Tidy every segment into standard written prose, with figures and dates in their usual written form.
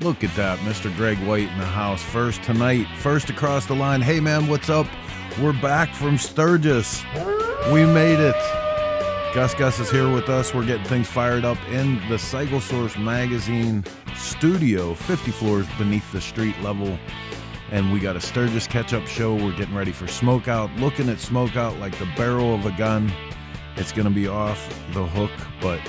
Look at that, Mr. Greg White in the house. First tonight, first across the line. Hey, man, what's up? We're back from Sturgis. We made it. Gus is here with us. We're getting things fired up in the Cycle Source magazine studio, 50 floors beneath the street level. And we got a Sturgis catch-up show. We're getting ready for SmokeOut. Looking at SmokeOut like the barrel of a gun. It's going to be off the hook, but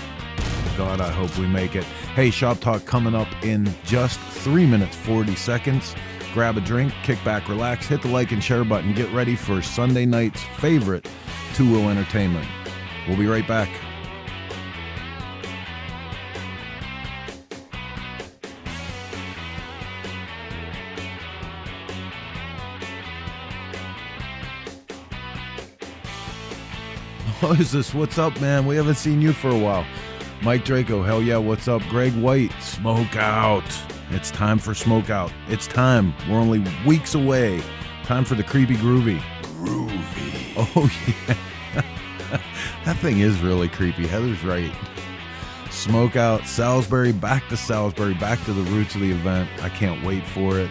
God, I hope we make it. Hey, ShopTalk coming up in just 3 minutes, 40 seconds. Grab a drink, kick back, relax, hit the like and share button. Get ready for Sunday night's favorite two-wheel entertainment. We'll be right back. What is this? What's up, man? We haven't seen you for a while. Mike Draco, hell yeah, what's up? Greg White, SmokeOut. It's time for SmokeOut. It's time. We're only weeks away. Time for the creepy groovy. Groovy. Oh, yeah. That thing is really creepy. Heather's right. SmokeOut, Salisbury, back to Salisbury, back to the roots of the event. I can't wait for it.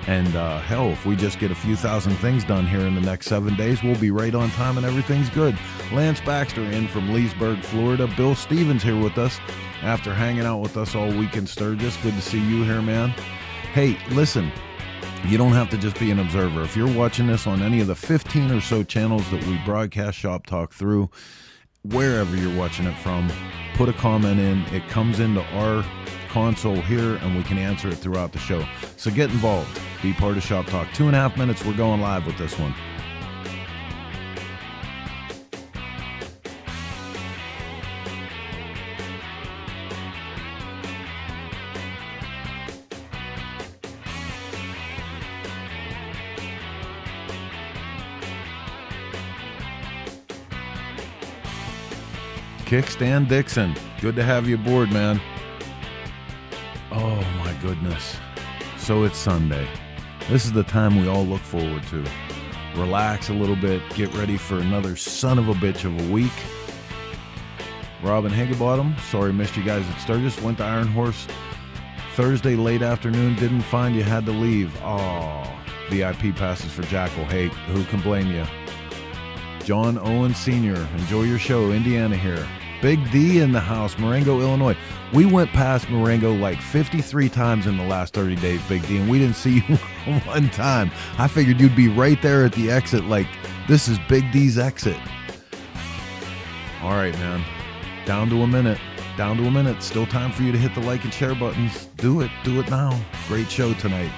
And hell, if we just get a few thousand things done here in the next 7 days, we'll be right on time and everything's good. Lance Baxter in from Leesburg, Florida. Bill Stevens here with us after hanging out with us all week in Sturgis. Good to see you here, man. Hey, listen, you don't have to just be an observer. If you're watching this on any of the 15 or so channels that we broadcast Shop Talk through, wherever you're watching it from, put a comment in. It comes into our console here and we can answer it throughout the show. So get involved. Be part of Shop Talk. 2.5 minutes, we're going live with this one. Kickstand Dixon, good to have you aboard, man. Oh my goodness. So it's Sunday. This is the time we all look forward to. Relax a little bit, get ready for another son of a bitch of a week. Robin Higginbottom, sorry missed you guys at Sturgis. Went to Iron Horse Thursday late afternoon, didn't find you, had to leave. Oh, VIP passes for Jackal. Hey, who can blame you? John Owen Sr., enjoy your show, Indiana here. Big D in the house, Marengo, Illinois. We went past Marengo like 53 times in the last 30 days, Big D, and we didn't see you one time. I figured you'd be right there at the exit like, this is Big D's exit. All right, man. Down to a minute. Down to a minute. Still time for you to hit the like and share buttons. Do it. Do it now. Great show tonight.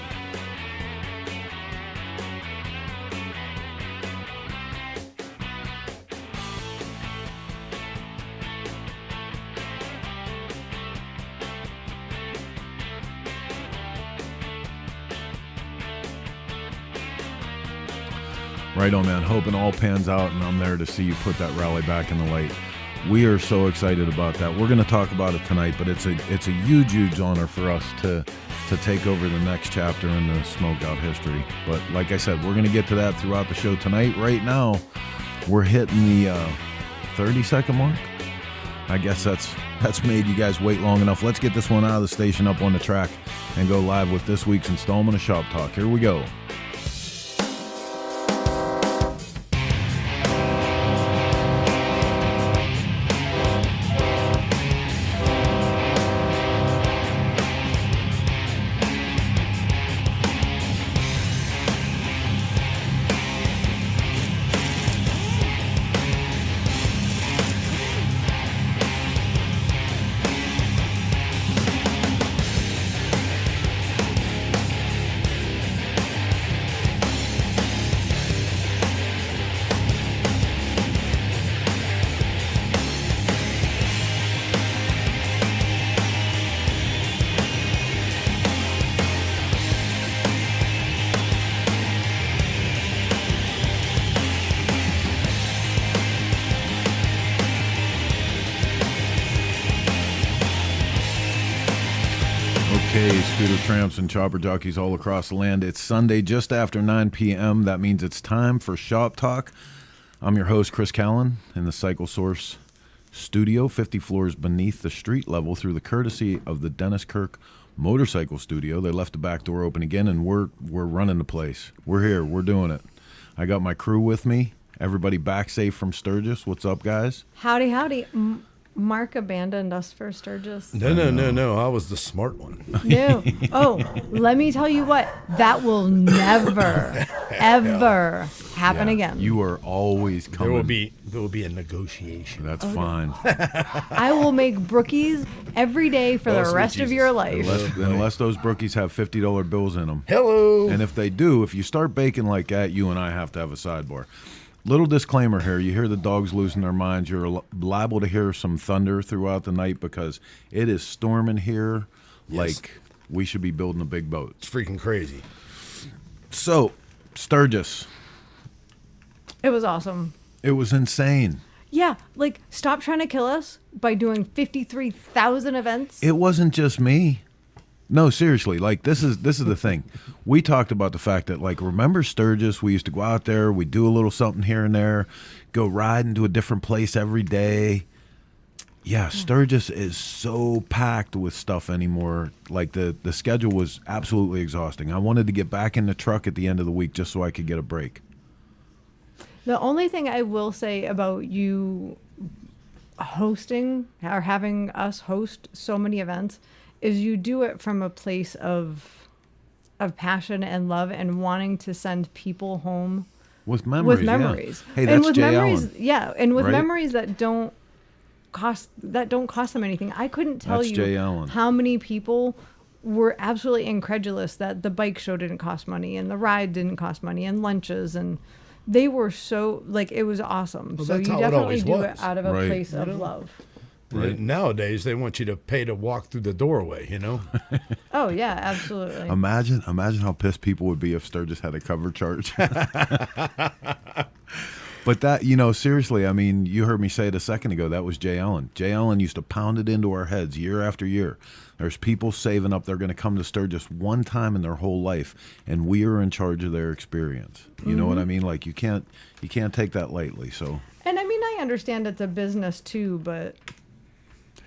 Right on, man. Hoping all pans out, and I'm there to see you put that rally back in the light. We are so excited about that. We're going to talk about it tonight, but it's a huge honor for us to take over the next chapter in the SmokeOut history. But like I said, we're going to get to that throughout the show tonight. Right now, we're hitting the 30-second mark. I guess that's made you guys wait long enough. Let's get this one out of the station, up on the track, and go live with this week's installment of Shop Talk. Here we go. Okay, scooter tramps and chopper jockeys all across the land. It's Sunday just after 9 p.m. That means it's time for Shop Talk. I'm your host, Chris Callen, in the Cycle Source studio, 50 floors beneath the street level, through the courtesy of the Dennis Kirk Motorcycle Studio. They left the back door open again, and we're running the place. We're here. We're doing it. I got my crew with me. Everybody back safe from Sturgis. What's up, guys? Howdy, howdy. Mark abandoned us for Sturgis. No. I was the smart one. No. Oh, let me tell you what. That will never, ever happen again. You are always coming. There will be a negotiation. That's fine. I will make brookies every day for the rest of your life. Unless those brookies have $50 bills in them. Hello. And if they do, if you start baking like that, you and I have to have a sidebar. Little disclaimer here. You hear the dogs losing their minds. You're liable to hear some thunder throughout the night because it is storming here like we should be building a big boat. It's freaking crazy. So, Sturgis. It was awesome. It was insane. Yeah, like, stop trying to kill us by doing 53,000 events. It wasn't just me. No, seriously, like this is the thing. We talked about the fact that, like, remember Sturgis? We used to go out there, we'd do a little something here and there, go riding to a different place every day. Yeah, Sturgis is so packed with stuff anymore. Like the schedule was absolutely exhausting. I wanted to get back in the truck at the end of the week just so I could get a break. The only thing I will say about you hosting or having us host so many events is you do it from a place of passion and love and wanting to send people home with memories. Yeah. Hey, that's Jay memories, Allen. Yeah, and with right? memories that don't cost them anything. I couldn't tell that's Jay Allen. How many people were absolutely incredulous that the bike show didn't cost money and the ride didn't cost money and lunches, and they were so, like, it was awesome. Well, so you definitely do it out of a place of love. Right. Nowadays, they want you to pay to walk through the doorway, you know? Oh, yeah, absolutely. Imagine how pissed people would be if Sturgis had a cover charge. But that, seriously, I mean, you heard me say it a second ago. That was Jay Allen. Jay Allen used to pound it into our heads year after year. There's people saving up. They're going to come to Sturgis one time in their whole life, and we are in charge of their experience. You know what I mean? Like, you can't take that lightly. So. And I mean, I understand it's a business too, but.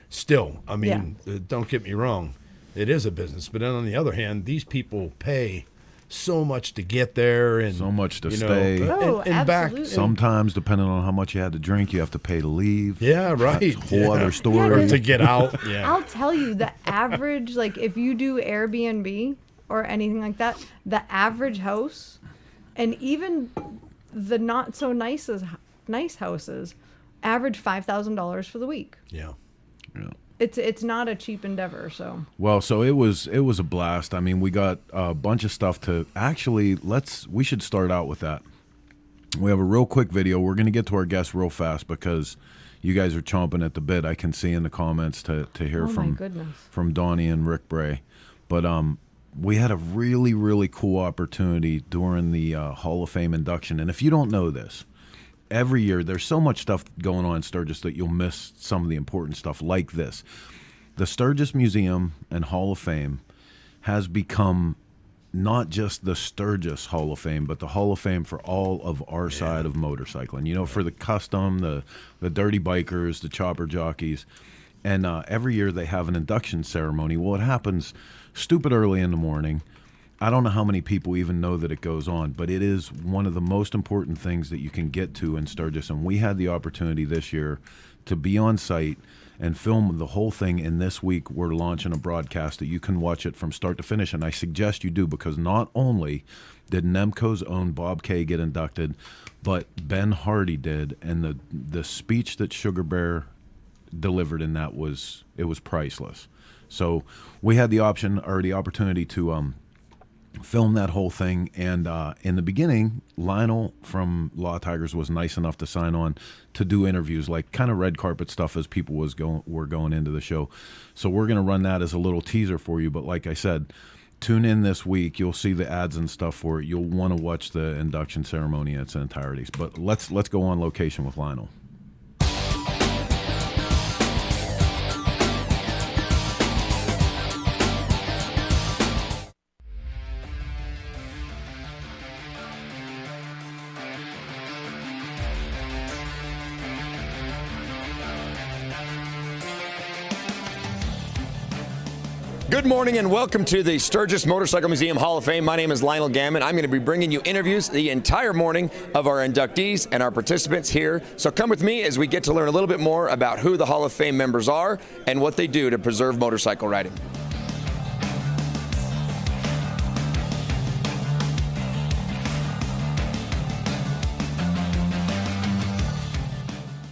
Still, I mean, don't get me wrong, it is a business. But then on the other hand, these people pay so much to get there and so much to stay and back. Sometimes, depending on how much you had to drink, you have to pay to leave. Yeah, right. That's a whole other story. Or to get out. Yeah. I'll tell you, the average, like, if you do Airbnb or anything like that, the average house, and even the not so nice houses, average $5,000 for the week. Yeah. Yeah. It's not a cheap endeavor, so. Well, so it was a blast. I mean, we got a bunch of stuff to actually we should start out with that. We have a real quick video. We're going to get to our guests real fast because you guys are chomping at the bit. I can see in the comments to hear from Donny and Rick Bray. But we had a really, really cool opportunity during the Hall of Fame induction. And if you don't know this, every year, there's so much stuff going on in Sturgis that you'll miss some of the important stuff like this. The Sturgis Museum and Hall of Fame has become not just the Sturgis Hall of Fame, but the Hall of Fame for all of our side of motorcycling. For the custom, the dirty bikers, the chopper jockeys. And every year they have an induction ceremony. Well, it happens stupid early in the morning. I don't know how many people even know that it goes on, but it is one of the most important things that you can get to in Sturgis. And we had the opportunity this year to be on site and film the whole thing. And this week we're launching a broadcast that you can watch it from start to finish. And I suggest you do, because not only did Nemco's own Bob Kay get inducted, but Ben Hardy did. And the speech that Sugar Bear delivered in that was priceless. So we had the opportunity to film that whole thing, and in the beginning, Lionel from Law Tigers was nice enough to sign on to do interviews, like kind of red carpet stuff as people were going into the show. So we're going to run that as a little teaser for you. But like I said, tune in this week. You'll see the ads and stuff for it. You'll want to watch the induction ceremony in its entirety. But let's go on location with Lionel. Good morning and welcome to the Sturgis Motorcycle Museum Hall of Fame. My name is Lionel Gammon. I'm going to be bringing you interviews the entire morning of our inductees and our participants here. So come with me as we get to learn a little bit more about who the Hall of Fame members are and what they do to preserve motorcycle riding.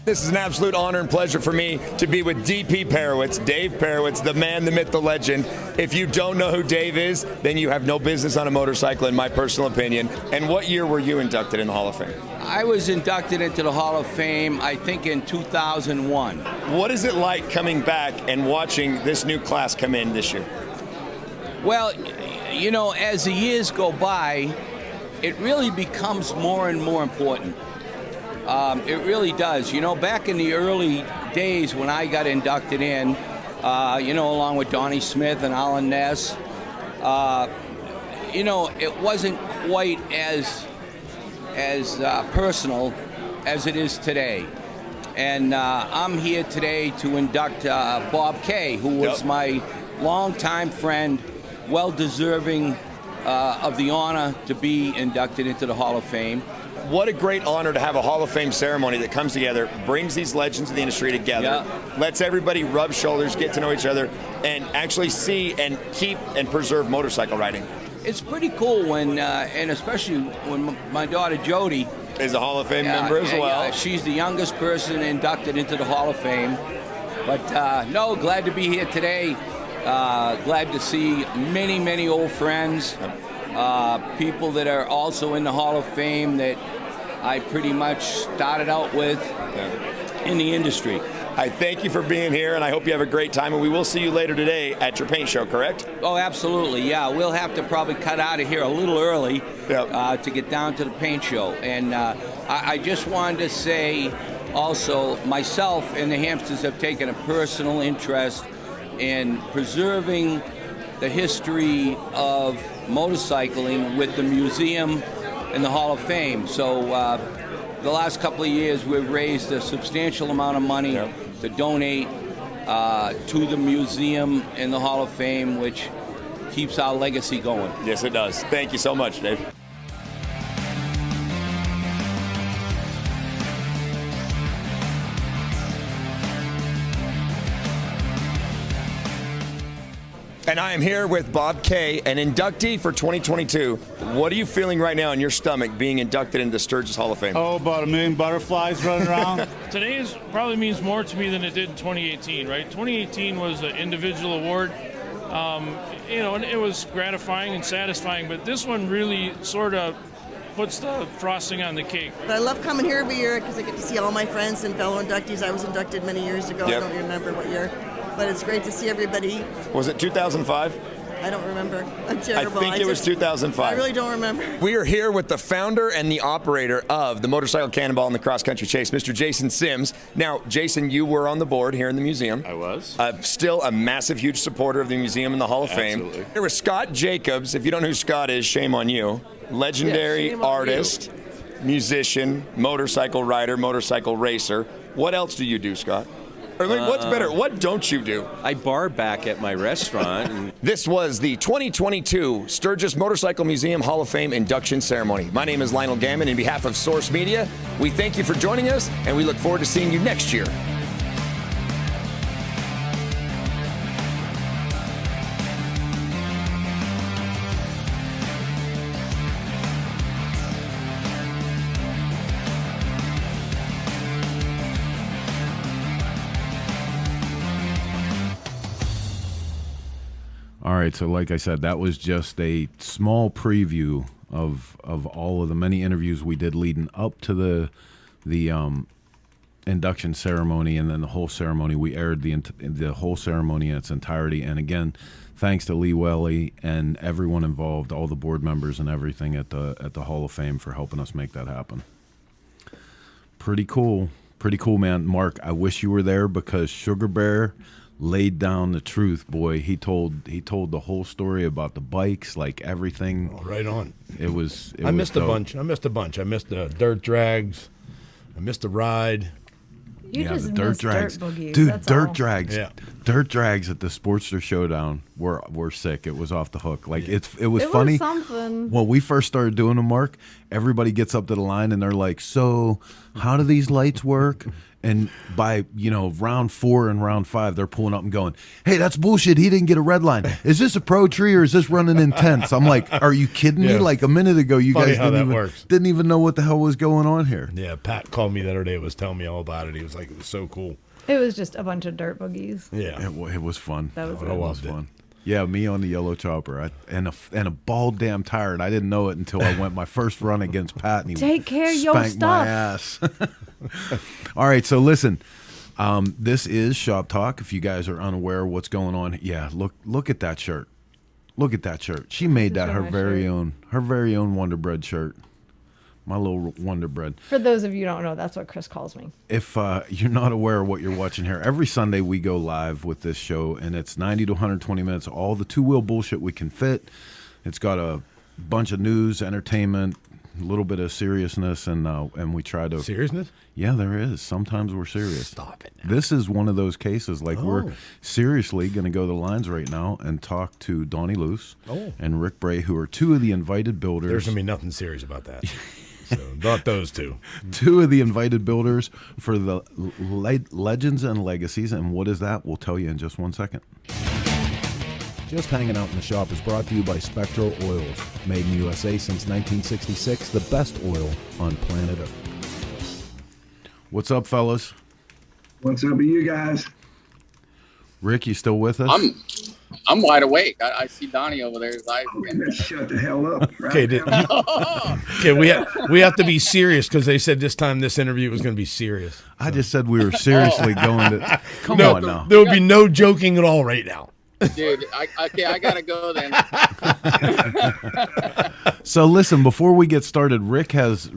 This is an absolute honor and pleasure for me to be with DP Perowitz, Dave Perowitz, the man, the myth, the legend. If you don't know who Dave is, then you have no business on a motorcycle, in my personal opinion. And what year were you inducted in the Hall of Fame? I was inducted into the Hall of Fame, I think, in 2001. What is it like coming back and watching this new class come in this year? Well, you know, as the years go by, it really becomes more and more important. It really does. You know, back in the early days when I got inducted in, you know, along with Donnie Smith and Alan Ness, you know, it wasn't quite as personal as it is today. And I'm here today to induct Bob Kay, who was my longtime friend, well-deserving of the honor to be inducted into the Hall of Fame. What a great honor to have a Hall of Fame ceremony that comes together, brings these legends of the industry together, lets everybody rub shoulders, get to know each other, and actually see and keep and preserve motorcycle riding. It's pretty cool when, and especially when my daughter Jody is a Hall of Fame member as well. She's the youngest person inducted into the Hall of Fame. But no, glad to be here today. Glad to see many, many old friends. People that are also in the Hall of Fame that I pretty much started out with in the industry. I thank you for being here, and I hope you have a great time, and we will see you later today at your paint show, correct? Oh, absolutely, yeah. We'll have to probably cut out of here a little early to get down to the paint show. And I just wanted to say also, myself and the Hamsters have taken a personal interest in preserving the history of motorcycling with the museum and the Hall of Fame. So the last couple of years we've raised a substantial amount of money to donate to the museum and the Hall of Fame, which keeps our legacy going. Yes, it does. Thank you so much, Dave. And I am here with Bob Kay, an inductee for 2022. What are you feeling right now in your stomach being inducted into the Sturgis Hall of Fame? Oh, about 1 million butterflies running around. Today probably means more to me than it did in 2018, right? 2018 was an individual award, you know, and it was gratifying and satisfying, but this one really sort of puts the frosting on the cake. But I love coming here every year because I get to see all my friends and fellow inductees. I was inducted many years ago. I don't remember what year. But it's great to see everybody. Was it 2005? I don't remember. I'm terrible. I think it was 2005. I really don't remember. We are here with the founder and the operator of the Motorcycle Cannonball and the Cross Country Chase, Mr. Jason Sims. Now, Jason, you were on the board here in the museum. I was. Still a massive, huge supporter of the museum and the Hall of Absolutely. Fame. Here was Scott Jacobs. If you don't know who Scott is, shame on you. Legendary artist, musician, motorcycle rider, motorcycle racer. What else do you do, Scott? Or what's better? What don't you do? I bar back at my restaurant. And This was the 2022 Sturgis Motorcycle Museum Hall of Fame induction ceremony. My name is Lionel Gammon. In behalf of Source Media, we thank you for joining us, and we look forward to seeing you next year. All right, so like I said, that was just a small preview of all of the many interviews we did leading up to the induction ceremony, and then the whole ceremony. We aired the whole ceremony in its entirety, and again, thanks to Lee Welly and everyone involved, all the board members and everything at the Hall of Fame for helping us make that happen. Pretty cool, man. Mark, I wish you were there because Sugar Bear laid down the truth, boy. He told the whole story about the bikes, like everything. Oh, right on. I missed a bunch. I missed the dirt drags. I missed the ride. You Yeah, just the dirt miss drags. dirt boogies. Dude, that's dirt all. drags. Yeah. Dirt drags at the Sportster Showdown were sick. It was off the hook. Like it was It funny. was something. When we first started doing them, Mark, everybody gets up to the line and they're like, "So, how do these lights work?" And by round 4 and round 5, they're pulling up and going, "Hey, that's bullshit. He didn't get a red line. Is this a pro tree or is this running intense?" I'm like, "Are you kidding me?" Yeah. Like a minute ago, you Funny guys how that didn't works. even know what the hell was going on here. Yeah, Pat called me the other day. Was telling me all about it. He was like, "It was so cool." It was just a bunch of dirt boogies. Yeah, It was fun. That was I it. loved it. Fun. Yeah, me on the yellow chopper, and a bald damn tire, and I didn't know it until I went my first run against Pat, and he Take care of your spanked my ass. All right, so listen, this is Shop Talk. If you guys are unaware of what's going on, yeah, look at that shirt. Look at that shirt. She made that her very own Wonder Bread shirt. My little Wonder Bread. For those of you who don't know, that's what Chris calls me. If you're not aware of what you're watching here, every Sunday we go live with this show, and it's 90 to 120 minutes, all the two-wheel bullshit we can fit. It's got a bunch of news, entertainment, a little bit of seriousness, and we try to... Seriousness? Yeah, there is. Sometimes we're serious. Stop it. This is one of those cases. Like, we're seriously going to go to the lines right now and talk to Donny Loos and Rick Bray, who are two of the invited builders. There's going to be nothing serious about that. So, not those two. Two of the invited builders for the Legends and Legacies. And what is that? We'll tell you in just 1 second. Just Hanging Out in the Shop is brought to you by Spectral Oils. Made in the USA since 1966, the best oil on planet Earth. What's up, fellas? What's up with you guys? Rick, you still with us? I'm wide awake. I see Donnie over there. His eyes again. Shut the hell up. Right? Okay, we have to be serious because they said this time this interview was going to be serious. So. I just said we were seriously going to... Come on now. There would be no joking at all right now. Dude, I gotta go then. So listen, before we get started, Rick has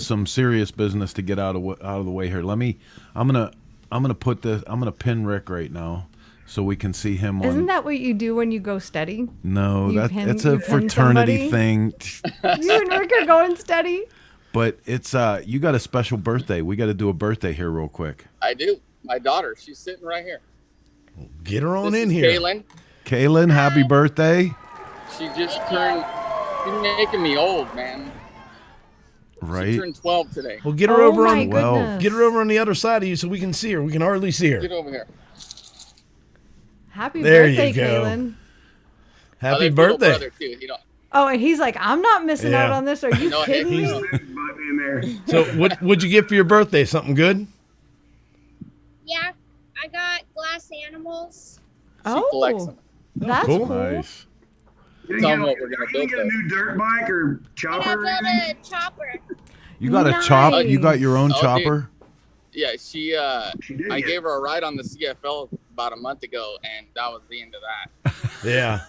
some serious business to get out of the way here. I'm gonna pin Rick right now so we can see him. Isn't that what you do when you go steady? No, that's a fraternity thing. You and Rick are going steady. But it's you got a special birthday. We got to do a birthday here real quick. I do. My daughter, she's sitting right here. Get her on This in is here. Kaylin, happy birthday. She just turned. She's making me old, man. Right. She turned 12 today. Well, get her over my goodness. get her over on the other side of you so we can see her. We can hardly see her. Get over here. Happy There birthday, you go. Kaylin. Happy Little birthday. brother, too. You know, Oh, and he's like, I'm not missing out Yeah. on this. Are you No, kidding he's- me? Button in there. So what'd you get for your birthday? Something good? Yeah, I got glass animals. she collects Oh, them. that's cool. cool. Nice. You Tell get, them what we're gonna you build get a though. new dirt bike or And I chopper? or built anything? a chopper. You got a Nice. chop. You got your own Oh, chopper. Yeah, she did I get gave her a ride on the CFL about a month ago, and that was the end of that. Yeah.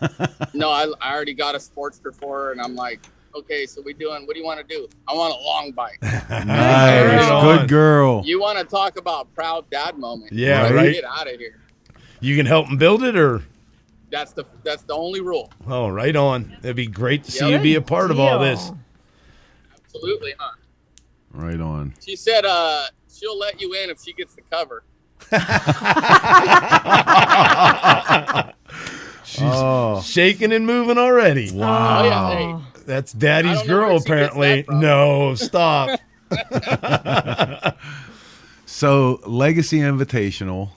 No, I already got a Sportster for her, and I'm like, okay, so what do you want to do? I want a long bike. Nice. Right Good girl. You want to talk about proud dad moment? Yeah, Like, right. Get out of here. You can help them build it, or That's the only rule. oh, right on. It'd be great to see Yeah. you be a part of all this. Deal. Absolutely, huh? Right on. She said she'll let you in if she gets the cover. She's shaking and moving already. Wow. Oh yeah, hey, That's I Daddy's don't know where girl, she gets that apparently. from. No, stop. So Legacy Invitational.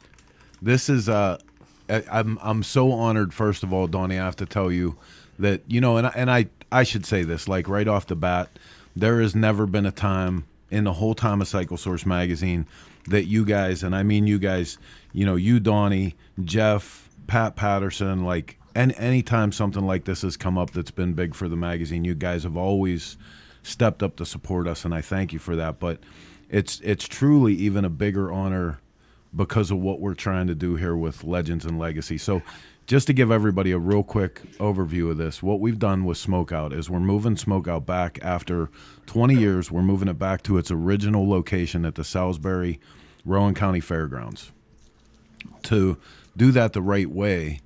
This is I'm so honored. First of all, Donnie, I have to tell you that and I should say this like right off the bat. There has never been a time in the whole time of Cycle Source magazine that you guys, and I mean you guys, you, Donnie, Jeff, Pat Patterson, like anytime something like this has come up that's been big for the magazine, you guys have always stepped up to support us, and I thank you for that. But it's truly even a bigger honor because of what we're trying to do here with Legends and Legacy. So just to give everybody a real quick overview of this, what we've done with SmokeOut is we're moving SmokeOut back after 20 years. We're moving it back to its original location at the Salisbury, Rowan County Fairgrounds. To do that the right way,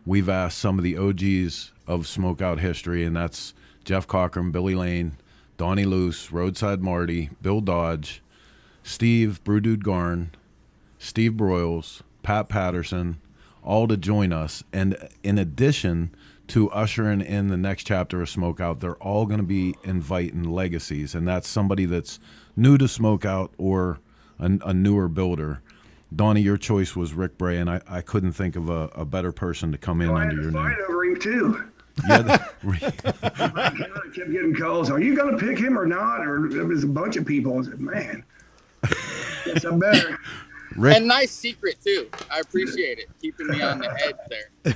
we've asked some of the OGs of SmokeOut history, and that's Jeff Cochran, Billy Lane, Donny Loos, Roadside Marty, Bill Dodge, Steve, Brewdude Garn, Steve Broyles, Pat Patterson, all to join us. And in addition to ushering in the next chapter of SmokeOut, they're all going to be inviting legacies. And that's somebody that's new to SmokeOut or a newer builder. Donny, your choice was Rick Bray, and I couldn't think of a better person to come in under your name. I had to fight over him, too. Yeah, I kept getting calls. Are you going to pick him or not? Or there was a bunch of people. I said, man, guess I better. Rick, And nice secret too. I appreciate it, keeping me on the edge there.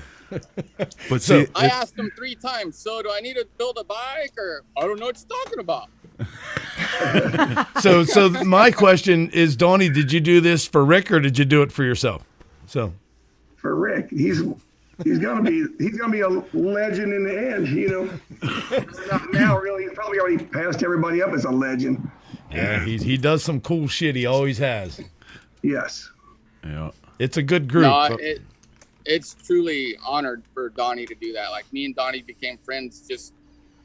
but So- see, I asked him 3 times. So do I need to build a bike, or I don't know what you're talking about? So my question is, Donny, did you do this for Rick or did you do it for yourself? So For Rick, he's gonna be a legend in the end. You know, not now really. He's probably already passed everybody up as a legend. yeah, he does some cool shit. He always has. Yes. yeah. It's a good group. No, it's truly honored for Donny to do that. Like, me and Donny became friends just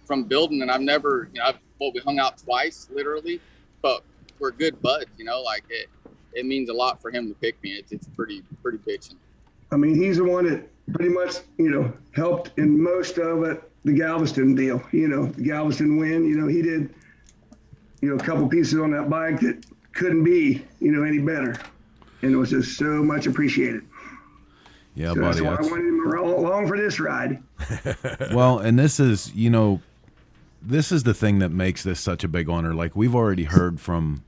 from building, and I've never, we hung out twice, literally, but we're good buds, like it means a lot for him to pick me. It's pretty bitching. I mean, he's the one that pretty much, helped in most of it, the Galveston deal, the Galveston win. He did, a couple pieces on that bike that couldn't be, any better. And it was just so much appreciated. Yeah, So buddy. that's why I wanted him along for this ride. Well, and this is, this is the thing that makes this such a big honor. Like, we've already heard from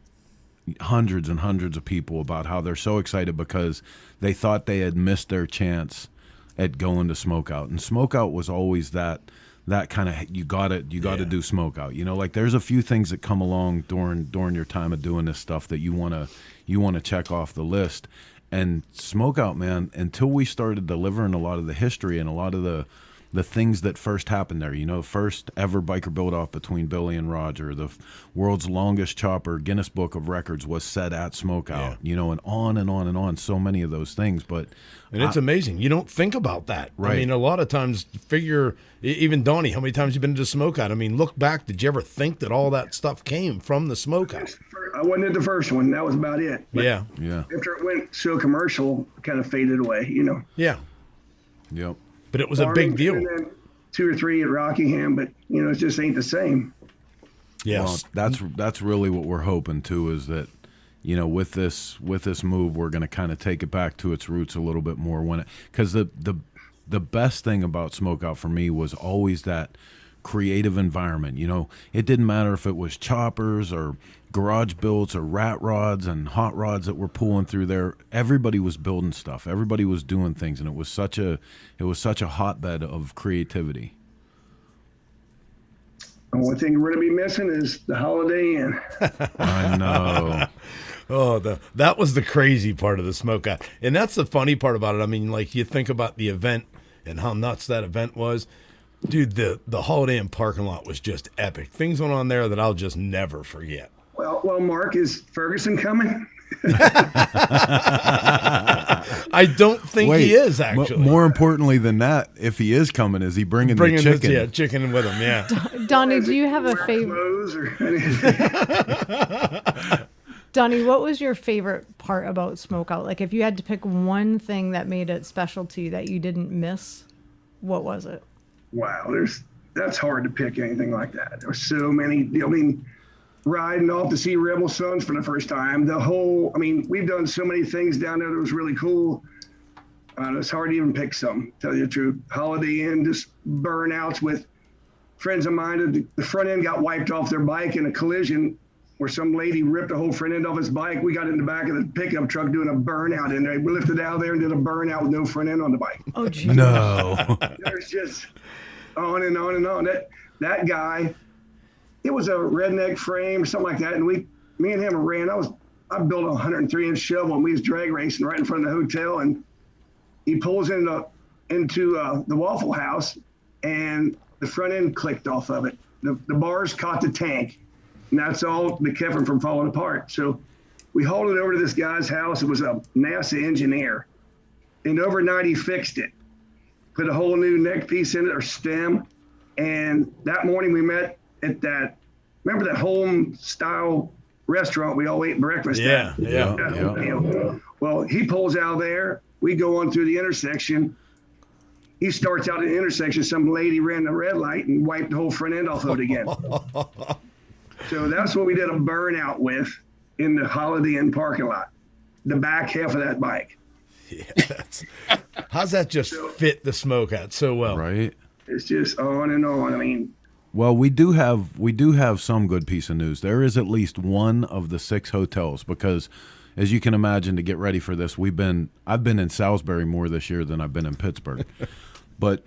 hundreds and hundreds of people about how they're so excited because they thought they had missed their chance at going to SmokeOut. And SmokeOut was always that kind of, you got to do SmokeOut. Like, there's a few things that come along during your time of doing this stuff that you want to check off the list. And SmokeOut, man, until we started delivering a lot of the history and a lot of the things that first happened there, first ever biker build-off between Billy and Roger, the world's longest chopper, Guinness Book of Records was set at SmokeOut, and on and on and on, so many of those things. But And it's amazing. You don't think about that. Right. I mean, a lot of times, even Donny, how many times you been to SmokeOut? I mean, look back. Did you ever think that all that stuff came from the SmokeOut? I wasn't at the first one. That was about it. But Yeah. after it went so commercial, it kind of faded away, Yeah. Yep. But it was a big deal. And then 2 or 3 at Rockingham, but, it just ain't the same. Yes. Well, that's really what we're hoping too, is that, with this move, we're going to kind of take it back to its roots a little bit more because the best thing about SmokeOut for me was always that creative environment. It didn't matter if it was choppers or garage builds or rat rods and hot rods that were pulling through there. Everybody was building stuff. Everybody was doing things, and it was such a hotbed of creativity. The only thing we're going to be missing is the Holiday Inn. I know. Oh, that was the crazy part of the SmokeOut. And that's the funny part about it. I mean, like, you think about the event and how nuts that event was. Dude, the Holiday Inn parking lot was just epic. Things went on there that I'll just never forget. Well, Mark, is Ferguson coming? I don't think Wait, he is, actually. More importantly than that, if he is coming, is he bringing the chicken? Chicken with him, yeah. Donny, do you have a favorite? Donny, what was your favorite part about SmokeOut? Like, if you had to pick one thing that made it special to you that you didn't miss, what was it? Wow, that's hard to pick anything like that. There's so many. Riding off to see Rebel Sons for the first time. We've done so many things down there that was really cool. It's hard to even pick some, tell you the truth. Holiday Inn, just burnouts with friends of mine. The front end got wiped off their bike in a collision where some lady ripped the whole front end off his bike. We got in the back of the pickup truck doing a burnout in there. We lifted out there and did a burnout with no front end on the bike. Oh, geez. No. There's just on and on and on. That guy, it was a redneck frame or something like that. And me and him ran. I built a 103-inch shovel and we was drag racing right in front of the hotel. And he pulls into the Waffle House and the front end clicked off of it. The bars caught the tank. And that's all that kept him from falling apart. So we hauled it over to this guy's house. It was a NASA engineer. And overnight he fixed it. Put a whole new neck piece in it, or stem. And that morning we met at remember that home style restaurant we all ate breakfast at. Yeah. Well, he pulls out of there. We go on through the intersection. He starts out at the intersection. Some lady ran the red light and wiped the whole front end off of it again. So that's what we did a burnout with in the Holiday Inn parking lot, the back half of that bike. Yeah, how's that just fit the SmokeOut so well? Right. It's just on and on. I mean, well, we do have some good piece of news. There is at least one of the 6 hotels, because as you can imagine, to get ready for this, I've been in Salisbury more this year than I've been in Pittsburgh. But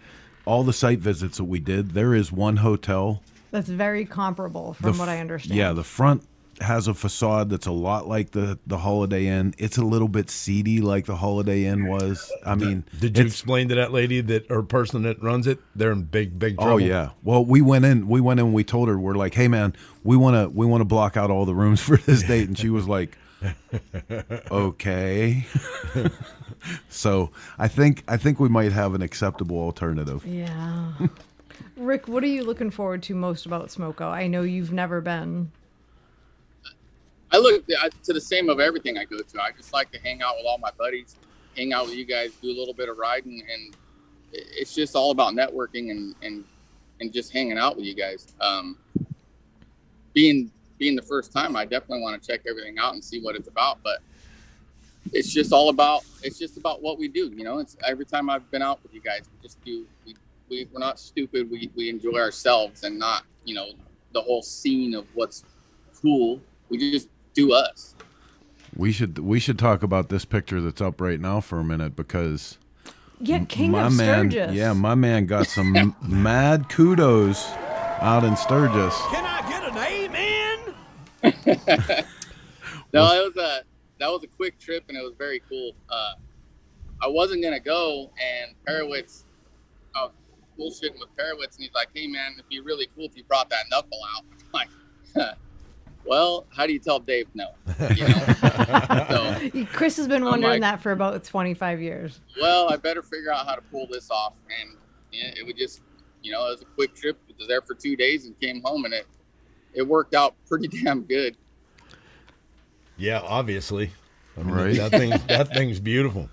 all the site visits that we did, there is one hotel That's very comparable from what I understand. Yeah, the front has a facade that's a lot like the Holiday Inn. It's a little bit seedy like the Holiday Inn was. I mean, did you explain to that lady or person that runs it? They're in big trouble. Oh yeah. Well, we went in. We told her, we're like, hey man, we want to block out all the rooms for this date, and she was like, okay. So I think we might have an acceptable alternative. Yeah. Rick, what are you looking forward to most about SmokeOut? I know you've never been. I look to the same of everything I go to. I just like to hang out with all my buddies, hang out with you guys, do a little bit of riding, and it's just all about networking and just hanging out with you guys. Being the first time, I definitely want to check everything out and see what it's about, but it's just about what we do. You know, it's every time I've been out with you guys, we're not stupid. We enjoy ourselves and not, the whole scene of what's cool. We just do us. We should talk about this picture that's up right now for a minute, because King of Sturgis. Yeah, my man got some mad kudos out in Sturgis. Can I get an amen? No, that was a quick trip, and it was very cool. I wasn't gonna go, and Perowitz, I was bullshitting with Perowitz, and he's like, "Hey man, it'd be really cool if you brought that knuckle out." I'm like, well, how do you tell Dave no? So, Chris has been wondering that for about 25 years. Well, I better figure out how to pull this off, and it would just, it was a quick trip. It was there for 2 days and came home, and it worked out pretty damn good. Yeah, obviously. I mean, right. That thing's beautiful.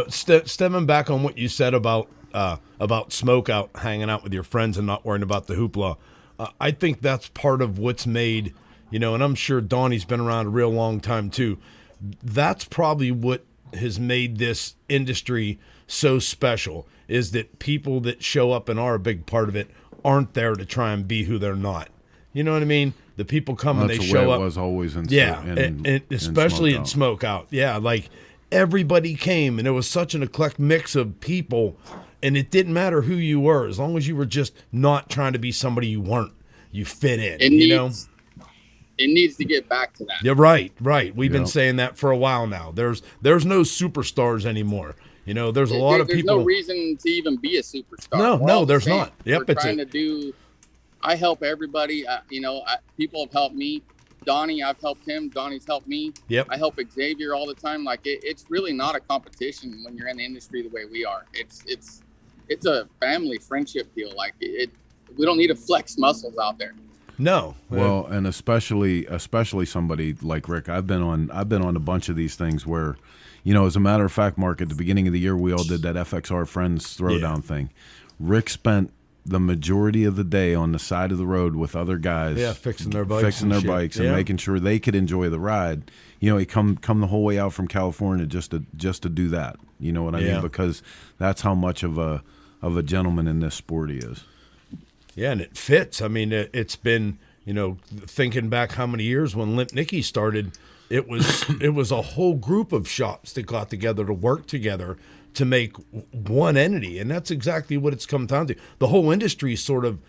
Stemming back on what you said about SmokeOut, hanging out with your friends and not worrying about the hoopla, I think that's part of what's made, and I'm sure Donnie's been around a real long time too. That's probably what has made this industry so special, is that people that show up and are a big part of it aren't there to try and be who they're not. You know what I mean? The people come and they show up. It was always in especially in SmokeOut. Yeah, like everybody came, and it was such an eclectic mix of people, and it didn't matter who you were, as long as you were just not trying to be somebody you weren't. You fit in. It needs to get back to that. Yeah, right. We've been saying that for a while now. There's no superstars anymore. There's a lot of people. There's no reason to even be a superstar. No, there's not. Yep, we're trying to do. I help everybody. People have helped me. Donnie, I've helped him. Donnie's helped me. Yep. I help Xavier all the time. Like it's really not a competition when you're in the industry the way we are. It's a family friendship deal. Like we don't need to flex muscles out there. No. Well, and especially somebody like Rick. I've been on a bunch of these things where, as a matter of fact, Mark, at the beginning of the year, we all did that FXR Friends Throwdown thing. Rick spent the majority of the day on the side of the road with other guys. Yeah, fixing their bikes and making sure they could enjoy the ride. He come the whole way out from California just to do that. You know what I mean? Because that's how much of a gentleman in this sport he is. Yeah, and it fits. I mean, it's been, thinking back how many years when Limp Nicky started, it was a whole group of shops that got together to work together to make one entity, and that's exactly what it's come down to. The whole industry is sort of,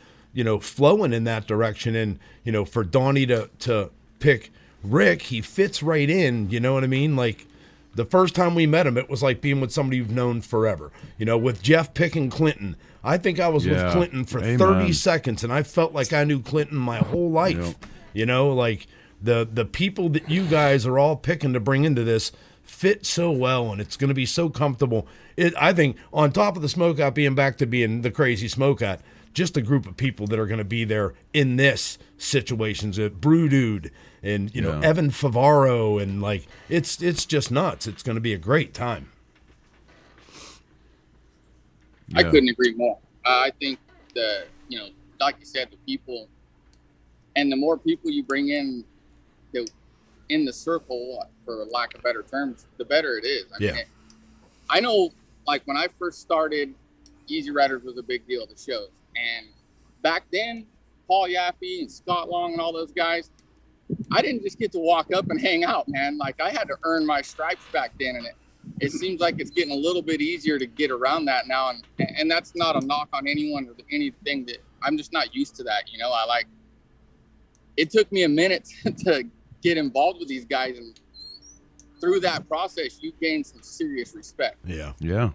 flowing in that direction, and for Donnie to pick Rick, he fits right in. You know what I mean? Like the first time we met him, it was like being with somebody you've known forever. With Jeff picking Clinton, I think I was with Clinton for 30 seconds, and I felt like I knew Clinton my whole life. Yep. Like the people that you guys are all picking to bring into this fit so well, and it's going to be so comfortable. I think on top of the SmokeOut being back to being the crazy SmokeOut, just a group of people that are going to be there in this situations. Brew Dude and Evan Favaro, and like it's just nuts. It's going to be a great time. Yeah. I couldn't agree more. I think like you said, the people, and the more people you bring in the circle, for lack of better terms, the better it is. I mean, I know, like when I first started, Easy Riders was a big deal at the shows, and back then, Paul Yaffe and Scott Long and all those guys, I didn't just get to walk up and hang out, man. Like I had to earn my stripes back then, and it seems like it's getting a little bit easier to get around that now, and that's not a knock on anyone or anything. That I'm just not used to that. It took me a minute to get involved with these guys, and through that process, you gain some serious respect. Yeah,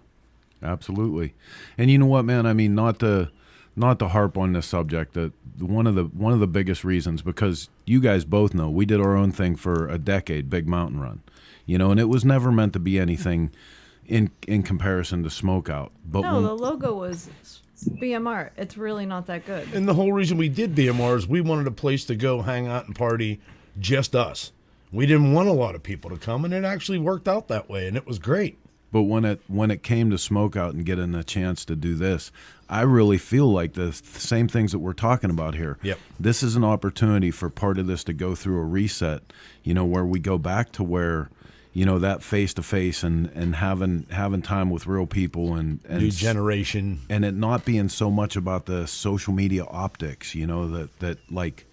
absolutely. And you know what, man? I mean, not to harp on this subject, that one of the biggest reasons, because you guys both know we did our own thing for a decade, Big Mountain Run, and it was never meant to be anything in comparison to SmokeOut. But no, the logo was BMR. It's really not that good. And the whole reason we did BMR is we wanted a place to go hang out and party, just us. We didn't want a lot of people to come, and it actually worked out that way, and it was great. But when it came to SmokeOut and getting a chance to do this, I really feel like the same things that we're talking about here. Yep. This is an opportunity for part of this to go through a reset, where we go back to where, that face-to-face and having time with real people and new generation. And it not being so much about the social media optics, that like,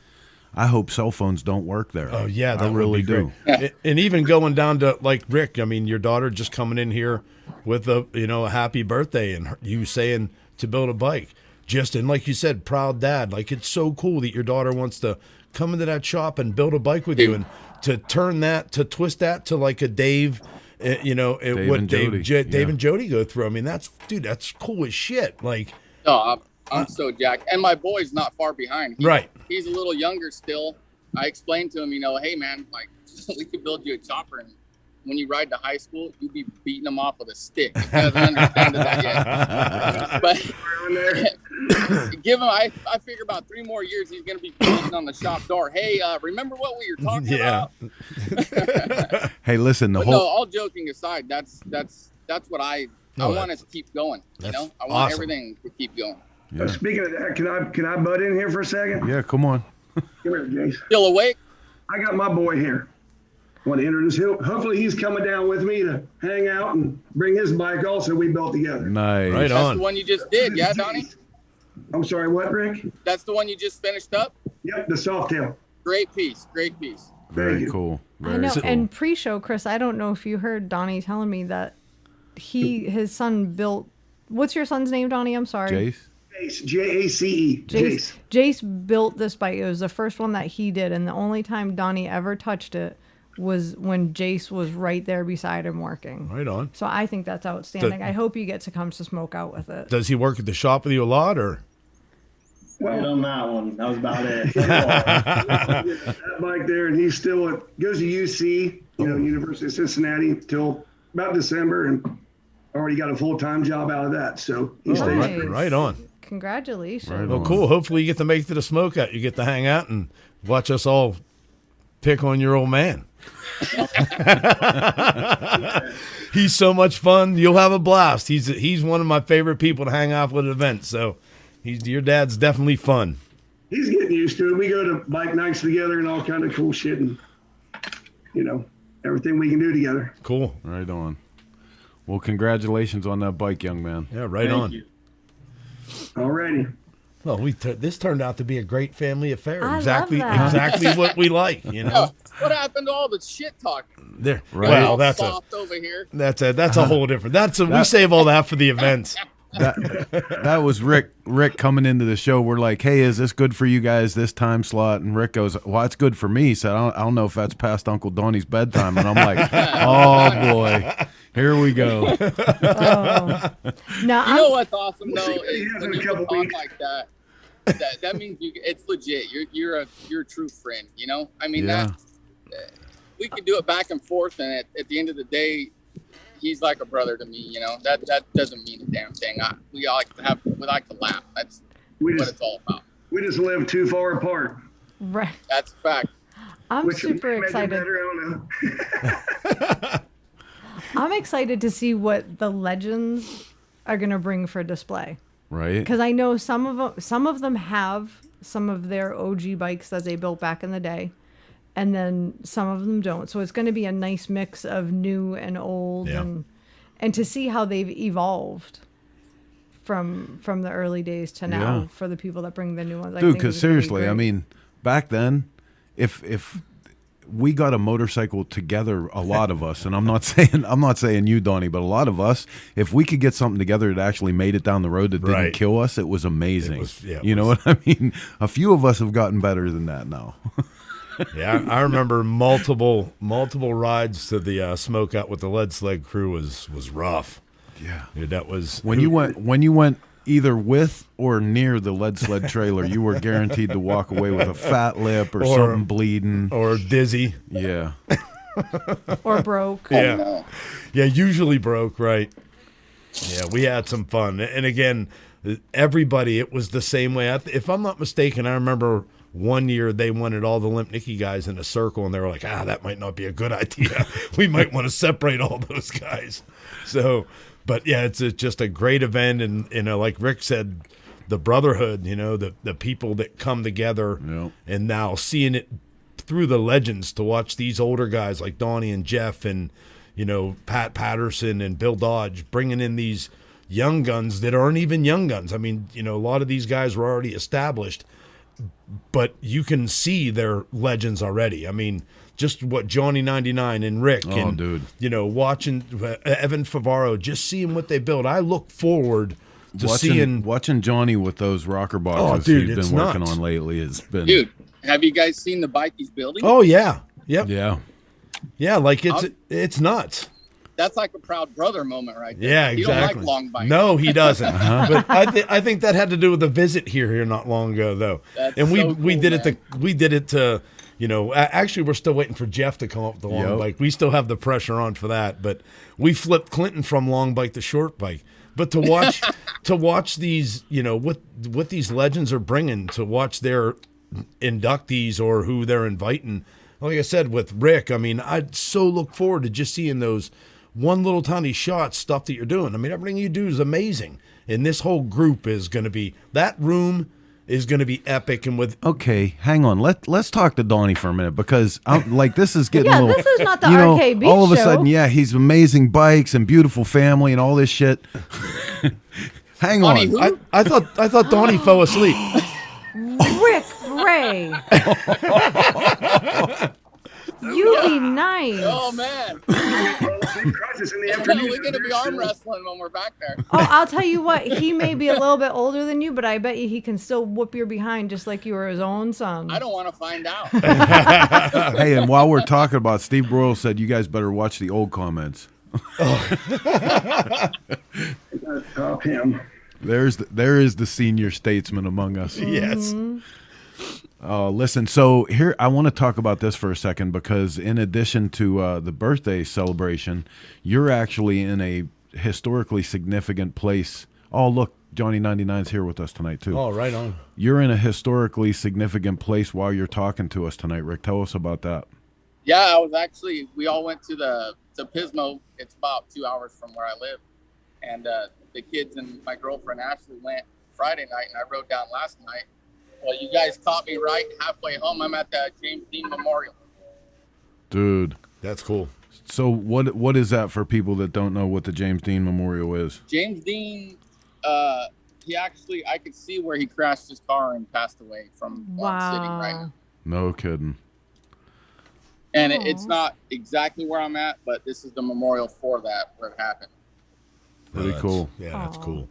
I hope cell phones don't work there. Oh, yeah, I really do. And even going down to, like, Rick, I mean, your daughter just coming in here with a happy birthday, and you saying to build a bike. And like you said, proud dad. Like, it's so cool that your daughter wants to come into that shop and build a bike with you, and to twist that to like a Dave, Dave and Jody go through. I mean, that's cool as shit. Like, I'm so jacked. And my boy's not far behind. He's a little younger still. I explained to him, hey, man, like, we could build you a chopper. And when you ride to high school, you'd be beating him off with a stick. He doesn't understand that yet. But give him, I figure about 3 more years, he's going to be beating on the shop door. Hey, remember what we were talking about? Hey, listen, all joking aside, that's what I want us to keep going. I want everything to keep going. Yeah. Speaking of that, can I butt in here for a second? Yeah, come on. Come here, Jace. Still awake? I got my boy here. I want to introduce him. Hopefully he's coming down with me to hang out and bring his bike also we built together. Nice. Right That's on. The one you just did, yeah, Donnie? I'm sorry, what, Rick? That's the one you just finished up? Yep, the Softail. Great piece. Very cool. I know. Cool. And pre-show, Chris, I don't know if you heard Donnie telling me that his son built. What's your son's name, Donnie? I'm sorry. Jace. Jace. Jace built this bike. It was the first one that he did, and the only time Donnie ever touched it was when Jace was right there beside him working. Right on. So I think that's outstanding. I hope you get to come to SmokeOut with it. Does he work at the shop with you a lot, or? Well, on that one, that was about it. That bike there, and he's still goes to UC, University of Cincinnati, till about December, and already got a full-time job out of that. So he stays. Right on. Congratulations. Right well, cool. Hopefully you get to make it to the SmokeOut. You get to hang out and watch us all pick on your old man. He's so much fun. You'll have a blast. He's one of my favorite people to hang out with at events. So your dad's definitely fun. He's getting used to it. We go to bike nights together and all kind of cool shit, and everything we can do together. Cool. Right on. Well, congratulations on that bike, young man. Yeah, right on. Thank you. Alrighty. Well, this turned out to be a great family affair. I exactly love that. exactly what we like, What happened to all the shit talk? There. Right. Well, that's soft over here. That's a whole different. We save all that for the events. That was Rick coming into the show. We're like, hey, is this good for you guys, this time slot? And Rick goes, well, it's good for me. He said, I don't know if that's past Uncle Donnie's bedtime. And I'm like, oh, boy, here we go. Now, you know what's awesome though is when you talk like that. That means it's legit. You're a true friend. I mean that we could do it back and forth, and at the end of the day, he's like a brother to me. That doesn't mean a damn thing. We like to laugh. That's what it's all about. We just live too far apart. Right. That's a fact. I'm Which super may make it excited. better, I don't know. I'm excited to see what the legends are going to bring for display. Right. Because I know some of them have some of their OG bikes that they built back in the day, and then some of them don't. So it's going to be a nice mix of new and old, and to see how they've evolved from the early days to now for the people that bring the new ones. Dude, because seriously, I mean, back then, if we got a motorcycle together, a lot of us, and I'm not saying you, Donnie, but a lot of us, if we could get something together that actually made it down the road that didn't kill us, it was amazing. You know what I mean? A few of us have gotten better than that now. Yeah, I remember multiple rides to the SmokeOut with the lead sled crew was rough. Yeah, dude, that was when you went either with or near the lead sled trailer, you were guaranteed to walk away with a fat lip or something bleeding or dizzy. Yeah, or broke. Yeah, yeah, usually broke. Right. Yeah, we had some fun, and again, everybody. It was the same way. If I'm not mistaken, I remember. One year they wanted all the Limp Nicky guys in a circle, and they were like, that might not be a good idea. We might want to separate all those guys. So, but yeah, it's just a great event. And, like Rick said, the brotherhood, the people that come together and now seeing it through the legends to watch these older guys like Donnie and Jeff and, Pat Patterson and Bill Dodge bringing in these young guns that aren't even young guns. I mean, a lot of these guys were already established. But you can see their legends already. I mean, just what Johnny 99 and Rick and watching Evan Favaro, just seeing what they build. I look forward to watching Johnny with those rocker boxes he's been working on lately. Has been Have you guys seen the bike he's building? Oh yeah, yep. yeah. Like it's nuts. That's like a proud brother moment right there. Yeah, exactly. exactly. He don't like long bikes. No, he doesn't. But I think that had to do with a visit here not long ago, though. That's and so we cool, did it man. we did it to actually we're still waiting for Jeff to come up with the long bike. We still have the pressure on for that, but we flipped Clinton from long bike to short bike. But to watch these, what these legends are bringing, to watch their inductees or who they're inviting. Like I said with Rick, I mean, I'd so look forward to just seeing those one little tiny shot stuff that you're doing. I mean, everything you do is amazing. And this whole group is going to be, that room is going to be epic. And with okay, hang on. Let's talk to Donnie for a minute, because this is getting a little. This is not the arcade beach all of a show. sudden, he's amazing bikes and beautiful family and all this shit. Hang Donnie, on. who? I thought Donnie fell asleep. Rick Bray. You be nice. Oh man, Crisis in the afternoon. we're gonna be arm wrestling when we're back there. Oh, I'll tell you what. He may be a little bit older than you, but I bet you he can still whoop your behind just like you were his own son. I don't want to find out. Hey, and while we're talking about, Steve Broyle said you guys better watch the old comments. Top him. There is the senior statesman among us. Yes. Listen, so here I want to talk about this for a second, because in addition to the birthday celebration, you're actually in a historically significant place. Oh, look, Johnny 99's here with us tonight too. Oh, right on. You're in a historically significant place while you're talking to us tonight, Rick. Tell us about that. Yeah, we all went to Pismo. It's about 2 hours from where I live. And the kids and my girlfriend Ashley went Friday night, and I rode down last night. Well, you guys caught me right halfway home. I'm at the James Dean Memorial. Dude. That's cool. So what is that for people that don't know what the James Dean Memorial is? James Dean, I could see where he crashed his car and passed away from where I'm sitting right now. No kidding. And it's not exactly where I'm at, but this is the memorial for that, where it happened. Pretty cool. Yeah, that's cool.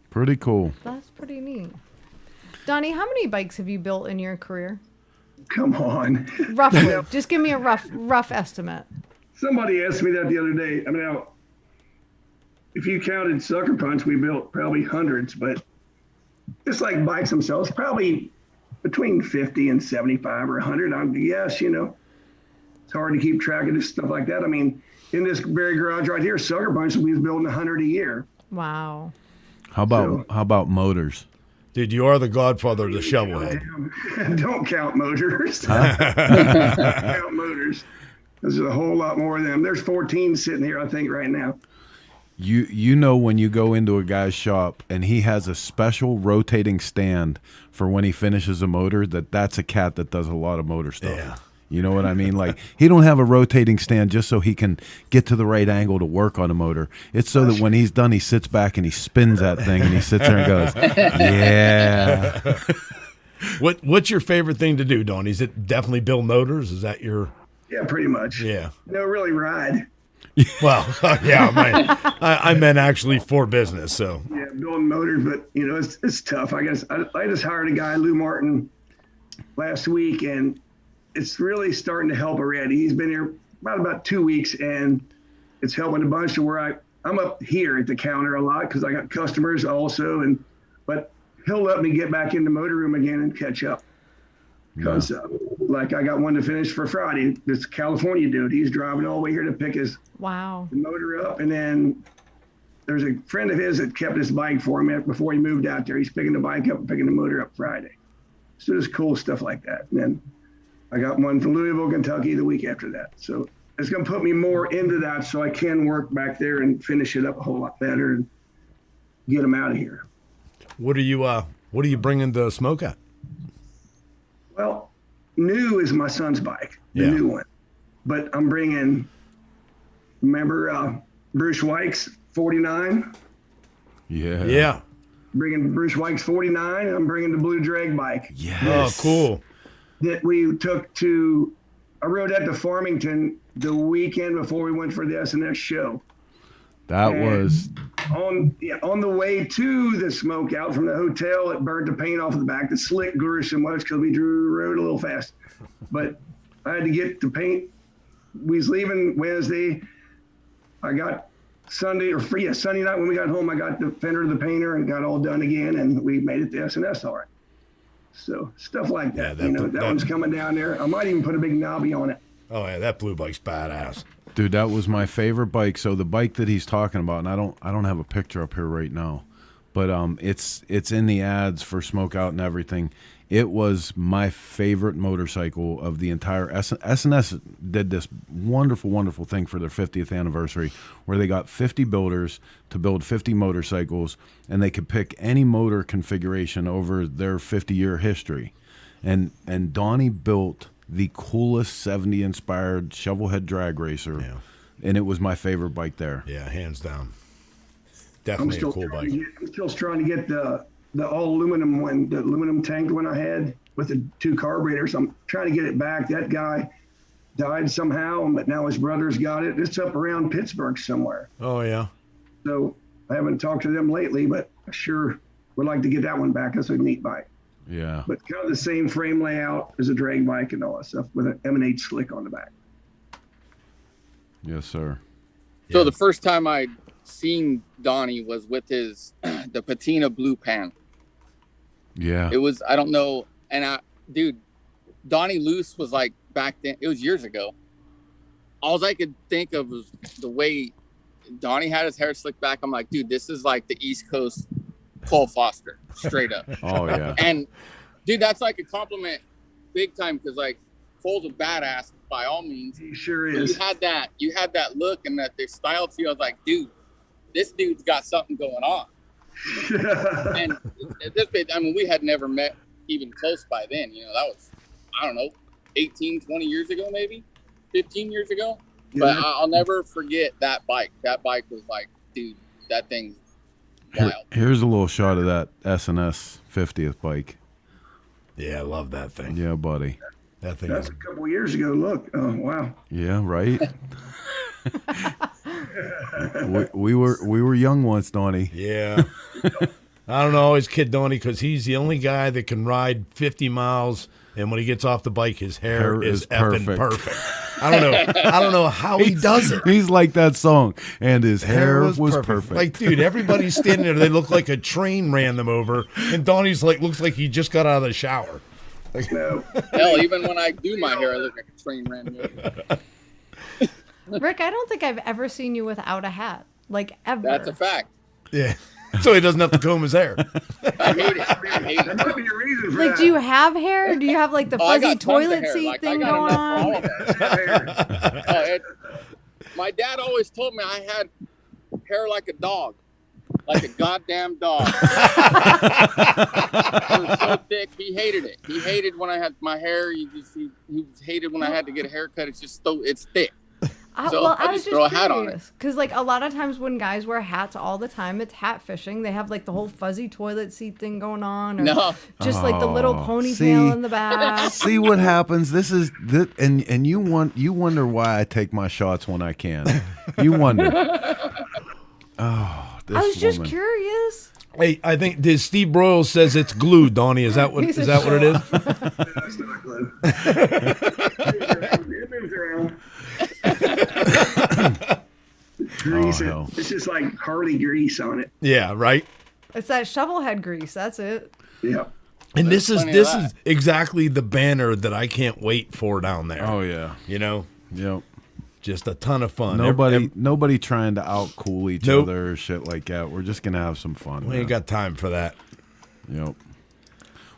Pretty cool. That's pretty neat. Donnie, how many bikes have you built in your career? Come on. Roughly. Just give me a rough estimate. Somebody asked me that the other day. I mean, now, if you counted Sucker Punch, we built probably hundreds, but just like bikes themselves, probably between 50 and 75 or 100. I guess, it's hard to keep track of this stuff like that. I mean, in this very garage right here, Sucker Punch, we was building 100 a year. Wow. How about motors? Dude, you are the godfather of the shovelhead. Don't count motors. Don't count motors. There's a whole lot more of them. There's 14 sitting here, I think, right now. You know when you go into a guy's shop and he has a special rotating stand for when he finishes a motor, that's a cat that does a lot of motor stuff. Yeah. You know what I mean? Like, he don't have a rotating stand just so he can get to the right angle to work on a motor. It's so that when he's done, he sits back and he spins that thing and he sits there and goes, yeah. What's your favorite thing to do, Donnie? Is it definitely build motors? Is that your... Yeah, pretty much. Yeah. No, really ride. Well, yeah, I meant actually for business, so. Yeah, building motors, but, you know, it's tough. I guess I just hired a guy, Lou Martin, last week, and it's really starting to help already. He's been here about 2 weeks, and it's helping a bunch to where I'm up here at the counter a lot because I got customers also, but he'll let me get back in the motor room again and catch up. Because like I got one to finish for Friday. This California dude, he's driving all the way here to pick his motor up, and then there's a friend of his that kept his bike for him before he moved out there. He's picking the bike up and picking the motor up Friday. So there's cool stuff like that. And then I got one from Louisville, Kentucky the week after that. So it's going to put me more into that so I can work back there and finish it up a whole lot better and get them out of here. What are you bringing to SmokeOut? Well, new is my son's bike, the new one. But I'm bringing, remember Bruce Weich's 49? Yeah. Yeah. Bringing Bruce Weich's 49, and I'm bringing the Blue Drag bike. Yes. Oh, cool. That we took I rode that to Farmington the weekend before we went for the S&S show. That was on the way to the SmokeOut from the hotel. It burned the paint off of the back. The slick grew so much because we rode a little fast. But I had to get the paint. We was leaving Wednesday. I got Sunday night when we got home. I got the fender of the painter and got all done again, and we made it to S&S all right. So stuff like that. That one's coming down there. I might even put a big knobby on it. Oh yeah, that blue bike's badass. Dude, that was my favorite bike. So the bike that he's talking about, and I don't have a picture up here right now, but it's in the ads for SmokeOut and everything. It was my favorite motorcycle of the entire S&S did this wonderful, wonderful thing for their 50th anniversary where they got 50 builders to build 50 motorcycles, and they could pick any motor configuration over their 50-year history. And Donnie built the coolest 70-inspired shovelhead drag racer, and it was my favorite bike there. Yeah, hands down. Definitely a cool bike. I'm still trying to get the all aluminum one, the aluminum tanked one I had with the 2 carburetors. I'm trying to get it back. That guy died somehow, but now his brother's got it. It's up around Pittsburgh somewhere. Oh, yeah. So I haven't talked to them lately, but I sure would like to get that one back. That's a neat bike. Yeah. But kind of the same frame layout as a drag bike and all that stuff with an M&H slick on the back. Yes, sir. So the first time I seen Donnie was with the patina blue pan. Yeah. It was, I don't know. And Donny Loos was like back then, it was years ago. All I could think of was the way Donnie had his hair slicked back. I'm like, dude, this is like the East Coast Cole Foster, straight up. Oh, yeah. And dude, that's like a compliment big time because like Cole's a badass by all means. He sure is. You had that look and that the style to you. I was like, dude, this dude's got something going on. And at this bit, I mean, we had never met even close by then. You know, that was, I don't know, 18, 20 years ago, maybe 15 years ago. But I'll never forget that bike. That bike was like, dude, that thing's wild. Here's a little shot of that S&S 50th bike. Yeah, I love that thing. Yeah, buddy. That thing. That's a couple of years ago. Look. Oh, wow. Yeah, right? we were young once, Donnie. Yeah. I don't know, always kid Donnie because he's the only guy that can ride 50 miles, and when he gets off the bike, his hair is effing perfect. I don't know how he does it. He's like that song, and his hair was perfect. Like, dude, everybody's standing there. They look like a train ran them over, and Donnie's like looks like he just got out of the shower. Like, no. Hell, even when I do my hair, I look like a train ran me over. Rick, I don't think I've ever seen you without a hat. Like, ever. That's a fact. Yeah. So he doesn't have to comb his hair. I hate it. I hate it. That might be a reason for Like, that. do you have hair? Do you have like the Oh, I fuzzy got tons of toilet hair. seat Like, I thing got going enough for all on? of that. My dad always told me I had hair like a dog, like a goddamn dog. It was so thick. He hated it. He hated when I had my hair. He hated when I had to get a haircut. It's just it's thick. So I was just throw a hat on it. Because like a lot of times when guys wear hats all the time, it's hat fishing. They have like the whole fuzzy toilet seat thing going on, or just like the little ponytail in the back. See what happens. This is and you wonder why I take my shots when I can. You wonder. Oh, this I was just woman. curious. Hey, I think Steve Broyles says it's glue, Donnie. Is that what He's is a that what it is? That's not glue. It moves around. Grease. hell. It's just like Harley grease on it. Yeah, right. It's that shovel head grease. That's it. Yeah. And There's this plenty of is that. exactly the banner that I can't wait for down there. Oh yeah. You know, Yep. just a ton of fun. Nobody trying to out cool each Nope. other or shit like that. We're just gonna have some fun. We ain't got time for that. Yep.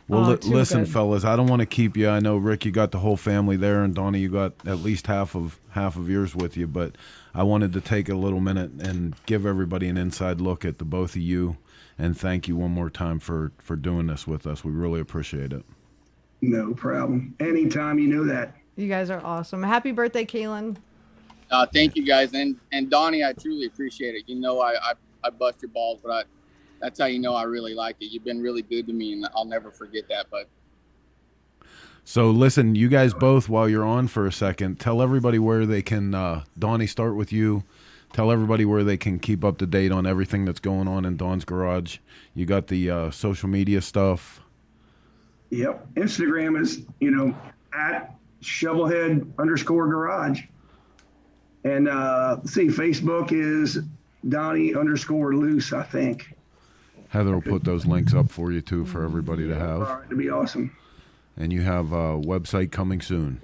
Well, too listen, good. fellas. I don't want to keep you. I know Rick, you got the whole family there, and Donnie, you got at least half of yours with you. But I wanted to take a little minute and give everybody an inside look at the both of you, and thank you one more time for doing this with us. We really appreciate it. No problem. Anytime, you know that. You guys are awesome. Happy birthday, Kaylin. Thank you guys, and Donnie, I truly appreciate it. You know, I bust your balls, but that's how you know I really like it. You've been really good to me, and I'll never forget that. But So listen, you guys both, while you're on for a second, tell everybody where they can, Donnie, start with you. Tell everybody where they can keep up to date on everything that's going on in Don's garage. You got the social media stuff. Yep. Instagram is, at shovelhead_garage. And let's see, Facebook is Donny_Loos, I think. Heather will put those links up for you too for everybody to have. All right, it'd be awesome. And you have a website coming soon.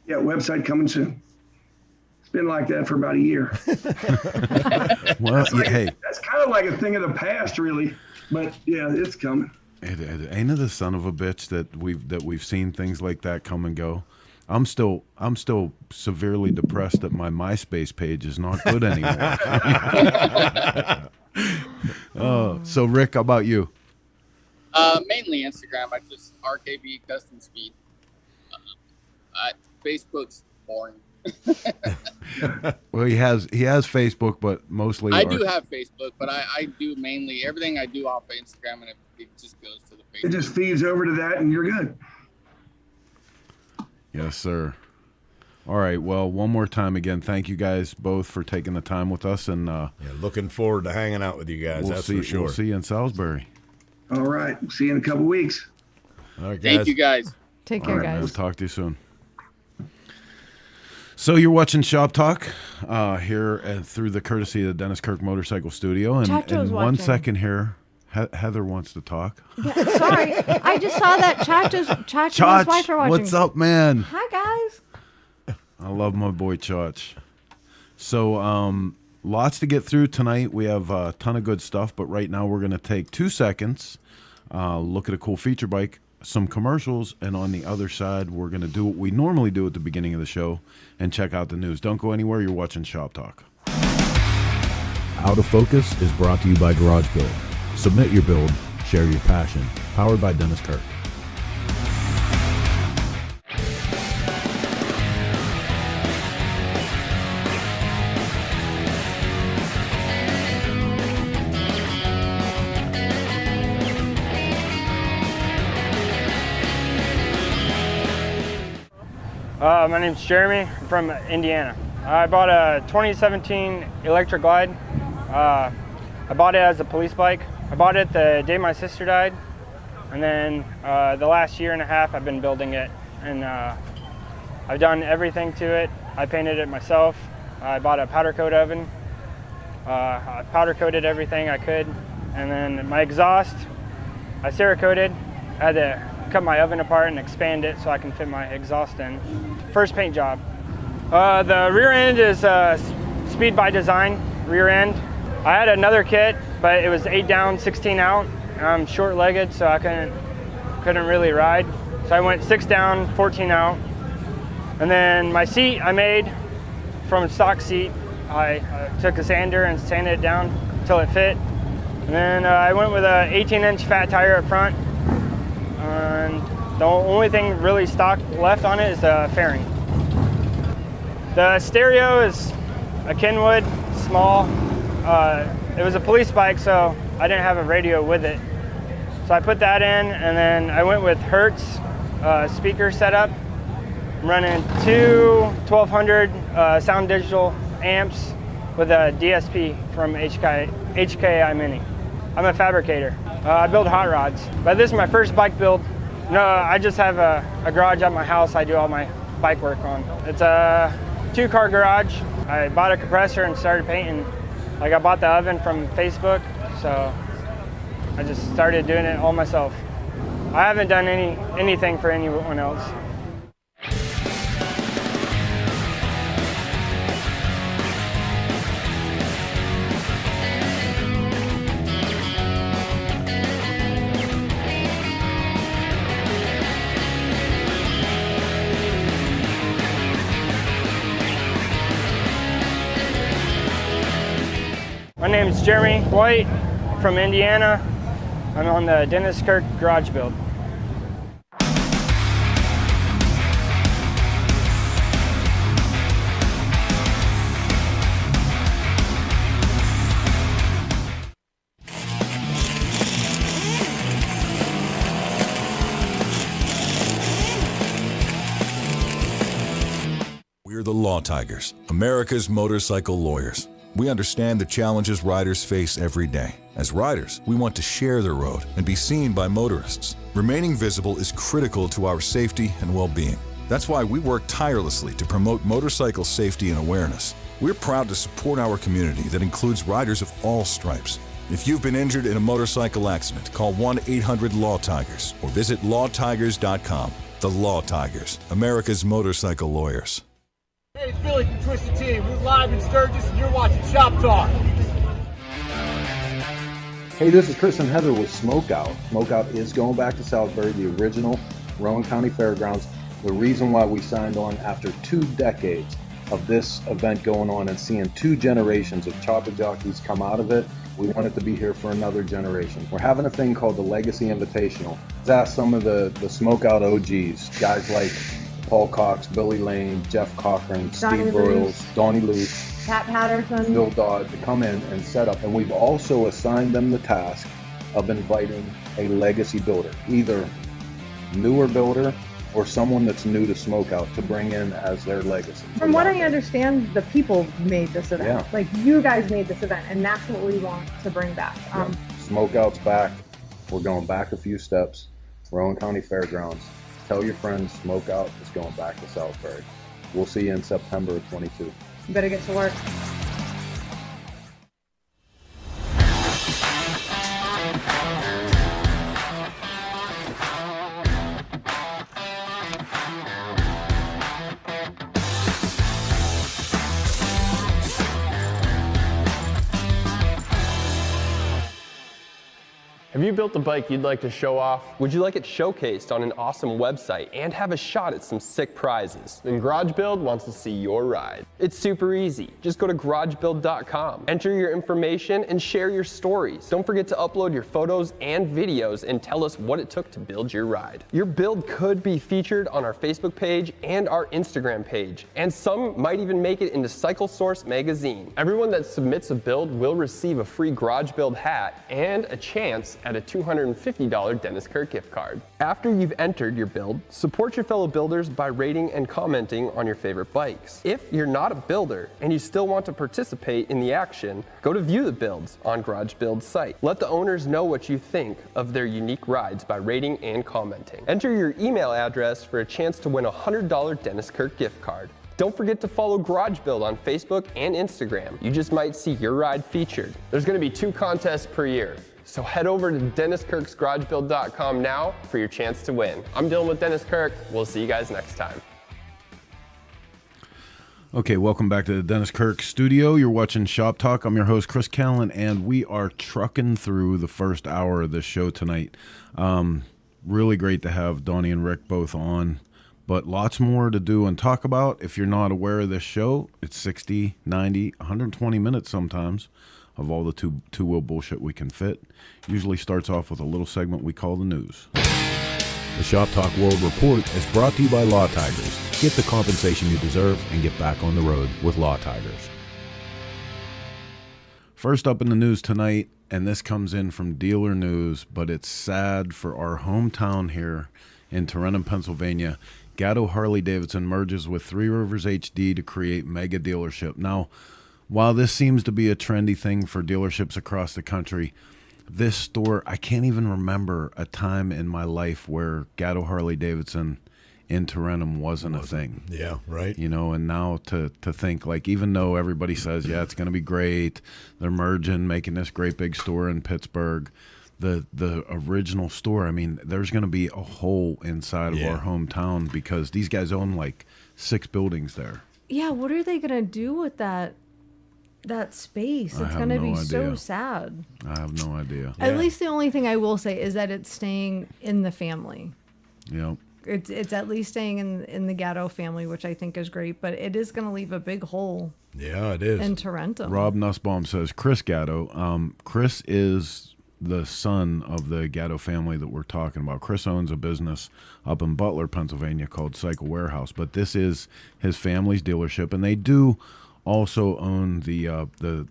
Yeah, website coming soon. It's been like that for about a year. Well, hey, That's kind of like a thing of the past, really. But yeah, it's coming. it ain't it the son of a bitch that we've seen things like that come and go. I'm still severely depressed that my MySpace page is not good anymore. So Rick, how about you? mainly Instagram. I just RKB custom speed. Facebook's boring. Well, he has Facebook, but mostly I do have Facebook, but I do mainly everything I do off of Instagram, and it just goes to the Facebook. It just feeds over to that, and you're good. Yes, sir. All right. Well, one more time again, thank you guys both for taking the time with us, and looking forward to hanging out with you guys. That's for sure. We'll see you in Salisbury. All right. See you in a couple weeks. All right, guys. Thank you, guys. Take care, guys. We'll talk to you soon. So you're watching Shop Talk here through the courtesy of the Dennis Kirk Motorcycle Studio. And Chacho's in 1 watching. second here, Heather wants to talk. Yeah, sorry, I just saw that Chacho's wife are watching. What's up, man? Hi, guys. I love my boy Chach. So lots to get through tonight. We have a ton of good stuff, but right now we're going to take 2 seconds, look at a cool feature bike, some commercials, and on the other side, we're going to do what we normally do at the beginning of the show and check out the news. Don't go anywhere. You're watching Shop Talk. Out of Focus is brought to you by Garage Build. Submit your build, share your passion. Powered by Dennis Kirk. My name's Jeremy. I'm from Indiana. I bought a 2017 Electric Glide. I bought it as a police bike. I bought it the day my sister died, and then the last year and a half I've been building it, and I've done everything to it. I painted it myself. I bought a powder coat oven. I powder coated everything I could, and then my exhaust I Cerakoted. I had to cut my oven apart and expand it so I can fit my exhaust in. First paint job. The rear end is Speed by Design rear end. I had another kit, but it was 8 down, 16 out. I'm short-legged, so I couldn't really ride. So I went 6 down, 14 out. And then my seat I made from a stock seat. I took a sander and sanded it down until it fit. And then I went with a 18-inch fat tire up front. And the only thing really stock left on it is the fairing. The stereo is a Kenwood, small. It was a police bike, so I didn't have a radio with it. So I put that in, and then I went with Hertz speaker setup. I'm running two 1200 sound digital amps with a DSP from HKI Mini. I'm a fabricator. I build hot rods. But this is my first bike build. No, I just have a garage at my house I do all my bike work on. It's a 2-car garage. I bought a compressor and started painting. Like, I bought the oven from Facebook, so I just started doing it all myself. I haven't done anything for anyone else. My name is Jeremy White from Indiana. I'm on the Dennis Kirk garage build. We're the Law Tigers, America's motorcycle lawyers. We understand the challenges riders face every day. As riders, we want to share the road and be seen by motorists. Remaining visible is critical to our safety and well-being. That's why we work tirelessly to promote motorcycle safety and awareness. We're proud to support our community that includes riders of all stripes. If you've been injured in a motorcycle accident, call 1-800-LAW-TIGERS or visit lawtigers.com. The Law Tigers, America's motorcycle lawyers. Hey, it's Billy from Twisted Tea. We're live in Sturgis and you're watching ShopTalk. Hey, this is Chris and Heather with SmokeOut. SmokeOut is going back to Salisbury, the original Rowan County Fairgrounds. The reason why we signed on after 2 decades of this event going on and seeing 2 generations of chopper jockeys come out of it, we wanted to be here for another generation. We're having a thing called the Legacy Invitational. Let's ask some of the SmokeOut OGs, guys like Paul Cox, Billy Lane, Jeff Cochran, Steve Broyles, Donny Loos, Pat Patterson, Bill Dodd to come in and set up. And we've also assigned them the task of inviting a legacy builder, either newer builder or someone that's new to SmokeOut to bring in as their legacy. From what I understand, the people made this event. Yeah. Like, you guys made this event, and that's what we want to bring back. SmokeOut's back. We're going back a few steps. Rowan County Fairgrounds. Tell your friends SmokeOut is going back to Salisbury. We'll see you in September of 22. You better get to work. Have you built a bike you'd like to show off? Would you like it showcased on an awesome website and have a shot at some sick prizes? Then Garage Build wants to see your ride. It's super easy. Just go to garagebuild.com, enter your information, and share your stories. Don't forget to upload your photos and videos and tell us what it took to build your ride. Your build could be featured on our Facebook page and our Instagram page, and some might even make it into Cycle Source magazine. Everyone that submits a build will receive a free Garage Build hat and a chance at a $250 Dennis Kirk gift card. After you've entered your build, support your fellow builders by rating and commenting on your favorite bikes. If you're not a builder and you still want to participate in the action, go to view the builds on Garage Build's site. Let the owners know what you think of their unique rides by rating and commenting. Enter your email address for a chance to win a $100 Dennis Kirk gift card. Don't forget to follow Garage Build on Facebook and Instagram. You just might see your ride featured. There's going to be 2 contests per year. So head over to DennisKirksGarageBuild.com now for your chance to win. I'm Dylan with Dennis Kirk. We'll see you guys next time. Okay, welcome back to the Dennis Kirk studio. You're watching Shop Talk. I'm your host, Chris Callen, and we are trucking through the first hour of this show tonight. Really great to have Donny and Rick both on, but lots more to do and talk about. If you're not aware of this show, it's 60, 90, 120 minutes sometimes of all the two-wheel bullshit we can fit. Usually starts off with a little segment we call the news. The Shop Talk World Report is brought to you by Law Tigers. Get the compensation you deserve and get back on the road with Law Tigers. First up in the news tonight, and this comes in from Dealer News, but it's sad for our hometown here in Tarentum, Pennsylvania. Gatto Harley-Davidson merges with Three Rivers HD to create mega dealership. Now, while this seems to be a trendy thing for dealerships across the country, this store, I can't even remember a time in my life where Gatto Harley-Davidson in Tarentum wasn't a thing. Yeah, right. You know, and now to think, like, even though everybody says, yeah, it's going to be great, they're merging, making this great big store in Pittsburgh, the original store, I mean, there's going to be a hole inside of our hometown because these guys own like 6 buildings there. Yeah, what are they going to do with that space? It's going to be so sad. I have no idea. At least the only thing I will say is that it's staying in the family. Yep. It's at least staying in the Gatto family, which I think is great, but it is going to leave a big hole. Yeah, it is. In Tarentum. Rob Nussbaum says, Chris Gatto. Chris is the son of the Gatto family that we're talking about. Chris owns a business up in Butler, Pennsylvania called Cycle Warehouse, but this is his family's dealership, and they do also own the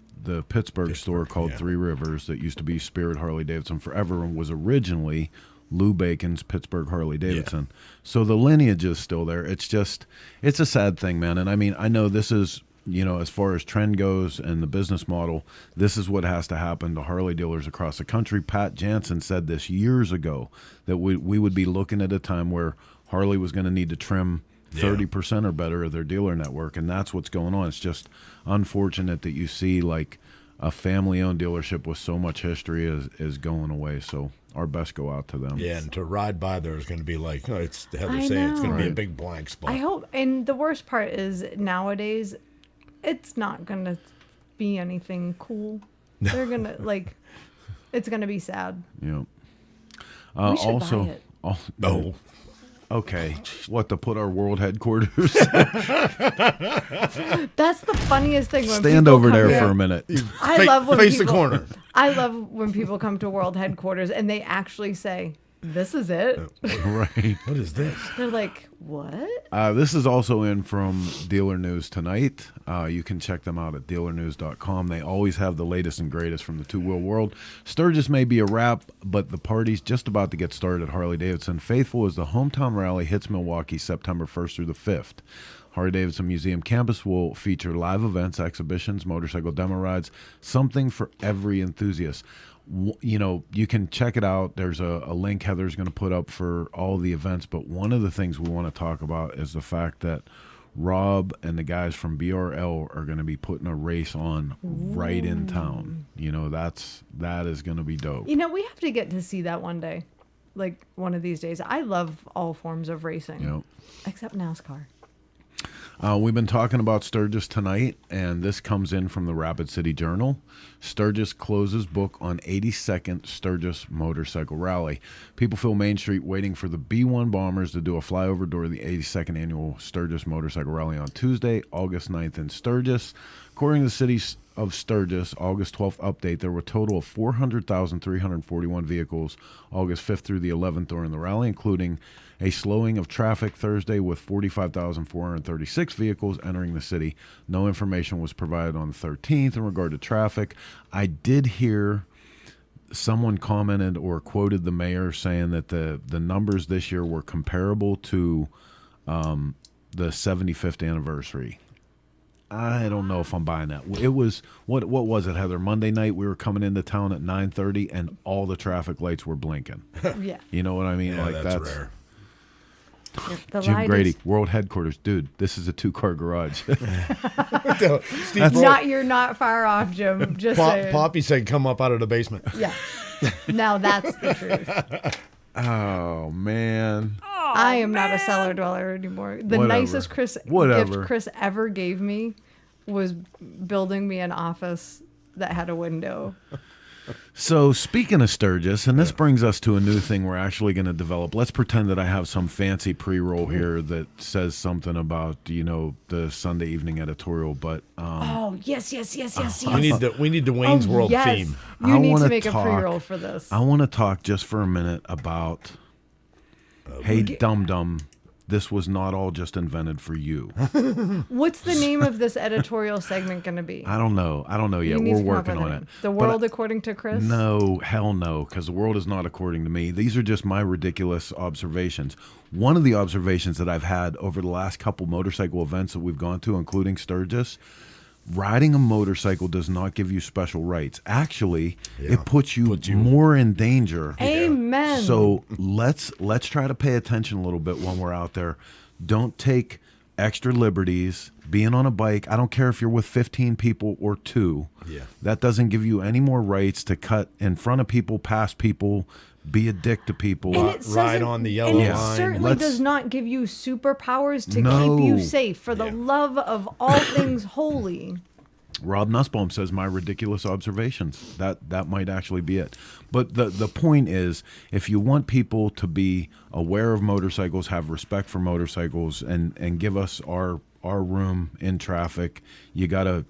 Pittsburgh store called Three Rivers that used to be Spirit Harley-Davidson forever and was originally Lou Bacon's Pittsburgh Harley-Davidson. So the lineage is still there. It's a sad thing, man. And I mean, I know this is, you know, as far as trend goes and the business model, this is what has to happen to Harley dealers across the country. Pat Jansen said this years ago, that we would be looking at a time where Harley was going to need to trim 30% or better of their dealer network, and that's what's going on. It's just unfortunate that you see like a family-owned dealership with so much history is going away. So our best go out to them. Yeah, and to ride by there is going to be like, it's Heather saying, it's going to be a big blank spot. I hope, and the worst part is nowadays, it's not going to be anything cool. They're going to, like, it's going to be sad. Yeah. We should buy it. No. Okay, what, to put our world headquarters? That's the funniest thing. When Stand over there for a minute. I love when face the corner. I love when people come to world headquarters and they actually say, "This is it." Right. What is this? They're like, "What?" This is also in from Dealer News tonight. You can check them out at dealernews.com. They always have the latest and greatest from the two-wheel world. Sturgis may be a wrap, but the party's just about to get started at Harley-Davidson. Faithful as the hometown rally hits Milwaukee September 1st through the 5th. Harley-Davidson Museum campus will feature live events, exhibitions, motorcycle demo rides, something for every enthusiast. You know, you can check it out. There's a link Heather's going to put up for all the events, but one of the things we want to talk about is the fact that Rob and the guys from BRL are going to be putting a race on right in town. You know, that is going to be dope. You know, we have to get to see that one day, like one of these days. I love all forms of racing, except NASCAR. We've been talking about Sturgis tonight, and this comes in from the Rapid City Journal. Sturgis closes book on 82nd Sturgis Motorcycle Rally. People fill Main Street waiting for the B-1 Bombers to do a flyover during the 82nd Annual Sturgis Motorcycle Rally on Tuesday, August 9th in Sturgis. According to the city of Sturgis, August 12th update, there were a total of 400,341 vehicles August 5th through the 11th during the rally, including a slowing of traffic Thursday with 45,436 vehicles entering the city. No information was provided on the 13th in regard to traffic. I did hear someone commented or quoted the mayor saying that the numbers this year were comparable to the 75th anniversary. I don't know if I'm buying that. It was, what was it, Heather? Monday night we were coming into town at 9:30 and all the traffic lights were blinking. Yeah. You know what I mean? Yeah, like that's rare. Jim Grady, World Headquarters. Dude, this is a 2-car garage. You're not far off, Jim. Just saying. Poppy said come up out of the basement. Yeah. Now that's the truth. Oh, man. Oh. I am not a cellar dweller anymore. The nicest gift Chris ever gave me was building me an office that had a window. So speaking of Sturgis, and this brings us to a new thing we're actually going to develop. Let's pretend that I have some fancy pre-roll here that says something about, you know, the Sunday evening editorial. But yes. We need the Wayne's World theme. You need to make a pre-roll for this. I want to talk just for a minute about, hey, dum-dum, this was not all just invented for you. What's the name of this editorial segment going to be? I don't know yet. We're working on it. The World According to Chris? No, hell no, because the world is not according to me. These are just my ridiculous observations. One of the observations that I've had over the last couple motorcycle events that we've gone to, including Sturgis, riding a motorcycle does not give you special rights. Actually, it puts you more in danger. Amen. So let's try to pay attention a little bit when we're out there. Don't take extra liberties. Being on a bike, I don't care if you're with 15 people or 2. Yeah. That doesn't give you any more rights to cut in front of people, past people, be a dick to people, ride on the yellow line. And it certainly does not give you superpowers to keep you safe. For the love of all things holy. Rob Nussbaum says my ridiculous observations. That might actually be it. But the point is, if you want people to be aware of motorcycles, have respect for motorcycles, and give us our room in traffic, you gotta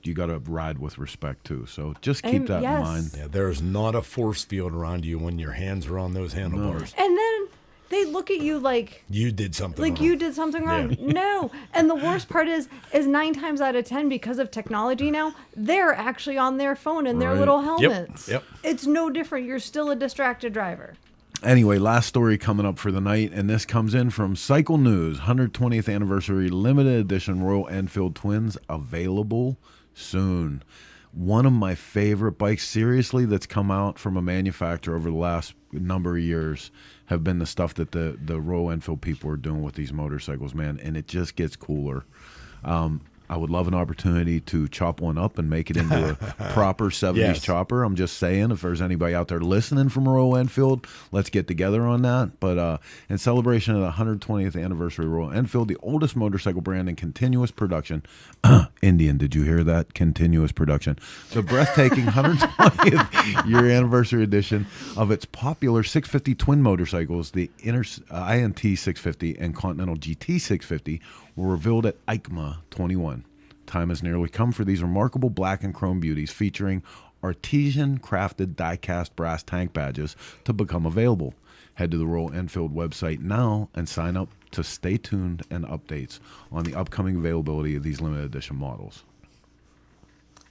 ride with respect too. So just keep that in mind. Yeah, there is not a force field around you when your hands are on those handlebars. And then they look at you like you did something wrong. You did something wrong. Yeah. No. And the worst part is 9 times out of 10, because of technology now, they're actually on their phone in their little helmets. Yep. It's no different. You're still a distracted driver. Anyway, last story coming up for the night, and this comes in from Cycle News. 120th anniversary limited edition Royal Enfield Twins available soon. One of my favorite bikes, seriously, that's come out from a manufacturer over the last number of years have been the stuff that the Royal Enfield people are doing with these motorcycles, man, and it just gets cooler. I would love an opportunity to chop one up and make it into a proper 70s chopper. I'm just saying, if there's anybody out there listening from Royal Enfield, let's get together on that. But in celebration of the 120th anniversary of Royal Enfield, the oldest motorcycle brand in continuous production, Indian, did you hear that? Continuous production. The breathtaking 120th year anniversary edition of its popular 650 twin motorcycles, the INT 650 and Continental GT 650, were revealed at EICMA 21. Time has nearly come for these remarkable black and chrome beauties featuring artisan-crafted die-cast brass tank badges to become available. Head to the Royal Enfield website now and sign up to stay tuned and updates on the upcoming availability of these limited edition models.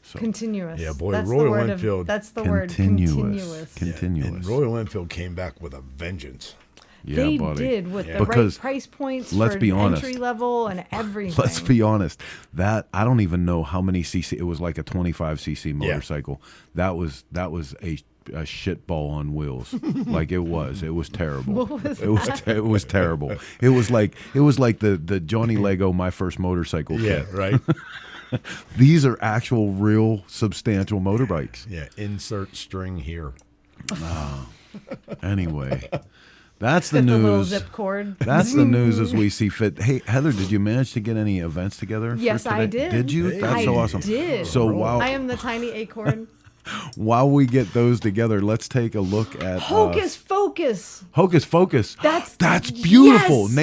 So, continuous. Yeah, boy, that's Royal the word Enfield. That's the word. Continuous. Continuous. And Royal Enfield came back with a vengeance. Yeah, they buddy. did with the right price points let's for be honest, entry level and everything. Let's be honest. That I don't even know how many cc. It was like a 25cc motorcycle. Yeah. That was a shit ball on wheels. Like it was terrible. What was that? It was terrible. It was like the Johnny Lego My First Motorcycle kit. Yeah, right. These are actual real substantial motorbikes. Yeah, insert string here. Anyway. That's the With news. the little zip cord. That's the news as we see fit. Hey, Heather, did you manage to get any events together? Yes, I did. Did you? Hey. That's so awesome. I did. So I am the tiny acorn. While we get those together, let's take a look at Hocus Focus. Hocus Focus. That's beautiful. Yes.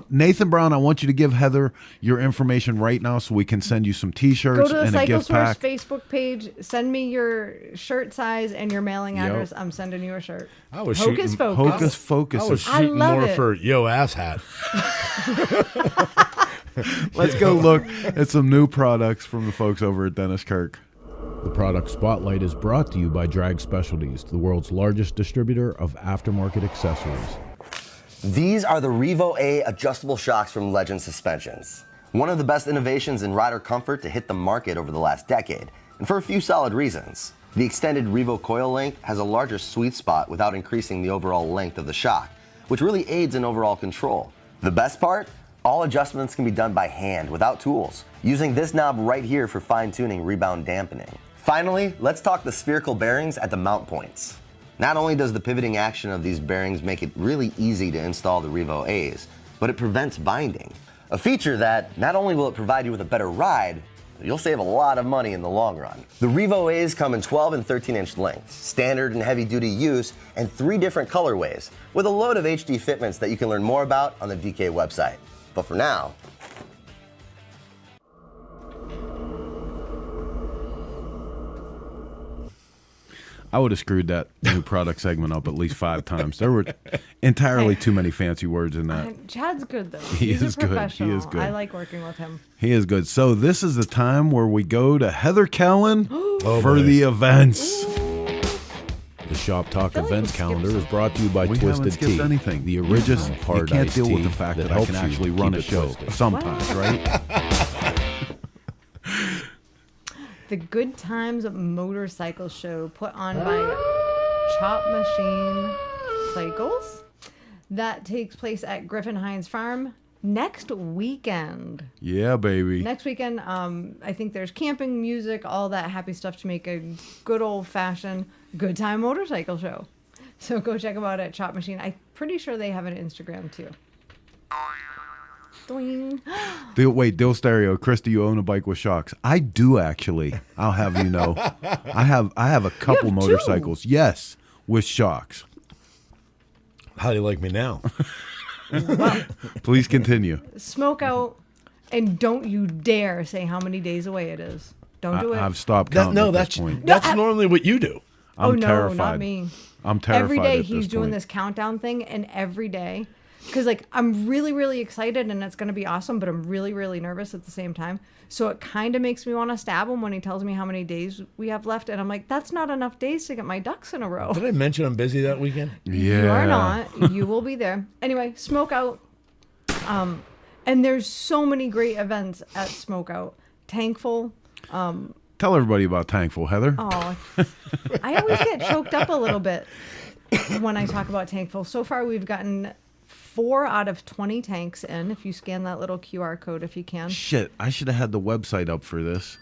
Nathan Brown, I want you to give Heather your information right now so we can send you some T-shirts Go to the and a Cycle gift Source pack. Facebook page. Send me your shirt size and your mailing address. I'm sending you a shirt. I was Hocus Focus. Hocus Focus. I was shooting more for yo ass hat. Let's go look at some new products from the folks over at Dennis Kirk. The product spotlight is brought to you by Drag Specialties, the world's largest distributor of aftermarket accessories. These are the Revo A adjustable shocks from Legend Suspensions. One of the best innovations in rider comfort to hit the market over the last decade, and for a few solid reasons. The extended Revo coil length has a larger sweet spot without increasing the overall length of the shock, which really aids in overall control. The best part? All adjustments can be done by hand without tools, using this knob right here for fine-tuning rebound dampening. Finally, let's talk the spherical bearings at the mount points. Not only does the pivoting action of these bearings make it really easy to install the Revo A's, but it prevents binding. A feature that not only will it provide you with a better ride, you'll save a lot of money in the long run. The Revo A's come in 12 and 13-inch lengths, standard and heavy-duty use, and 3 different colorways, with a load of HD fitments that you can learn more about on the DK website. But for now, I would have screwed that new product segment up at least 5 times. There were entirely too many fancy words in that. Chad's good, though. He is a good. professional. He is good. I like working with him. He is good. So this is the time where we go to Heather Kellen for the events. The Shop Talk events calendar is brought to you by We Twisted haven't skipped Tea, anything. the original You hard can't iced deal with tea the fact that I helps can you actually keep run a it show twisted. sometimes, right? The Good Times Motorcycle Show put on by Chop Machine Cycles. That takes place at Griffin Hines Farm next weekend. Yeah, baby. Next weekend, I think there's camping, music, all that happy stuff to make a good old-fashioned good time motorcycle show. So go check them out at Chop Machine. I'm pretty sure they have an Instagram too. Doing. Wait, Dill Stereo, Chris, do you own a bike with shocks? I do actually. I'll have you know. I have a couple motorcycles. Yes, with shocks. How do you like me now? Well, Please continue. SmokeOut, and don't you dare say how many days away it is. Don't do it. I've stopped counting at this point. That's normally what you do. I'm no, terrified. not me. I'm terrified. Every day at he's this doing point. this countdown thing, and every day, because like I'm really, really excited, and it's gonna be awesome, but I'm really, really nervous at the same time. So it kind of makes me want to stab him when he tells me how many days we have left, and I'm like, that's not enough days to get my ducks in a row. Did I mention I'm busy that weekend? Yeah. You are not. You will be there. Anyway, SmokeOut. And there's so many great events at SmokeOut. Tankful. Tell everybody about Tankful, Heather. Oh, I always get choked up a little bit when I talk about Tankful. So far, we've gotten 4 out of 20 tanks in. If you scan that little QR code, if you can. Shit, I should have had the website up for this.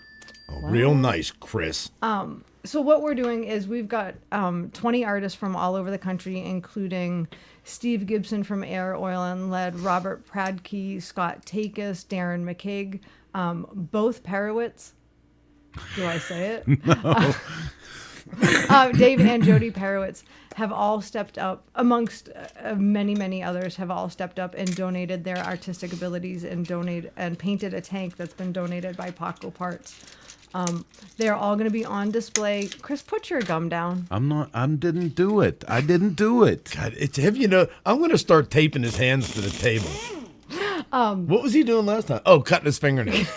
Oh, real nice, Chris. So what we're doing is we've got 20 artists from all over the country, including Steve Gibson from Air, Oil, and Lead, Robert Pradke, Scott Takis, Darren McKeag, both Perowitz. Do I say it? No. Dave and Jody Perowitz have all stepped up, amongst many, many others, have all stepped up and donated their artistic abilities and painted a tank that's been donated by Paco Parts. They're all going to be on display. Chris, put your gum down. I didn't do it. I didn't do it. God, I'm going to start taping his hands to the table. What was he doing last time? Oh, cutting his fingernails.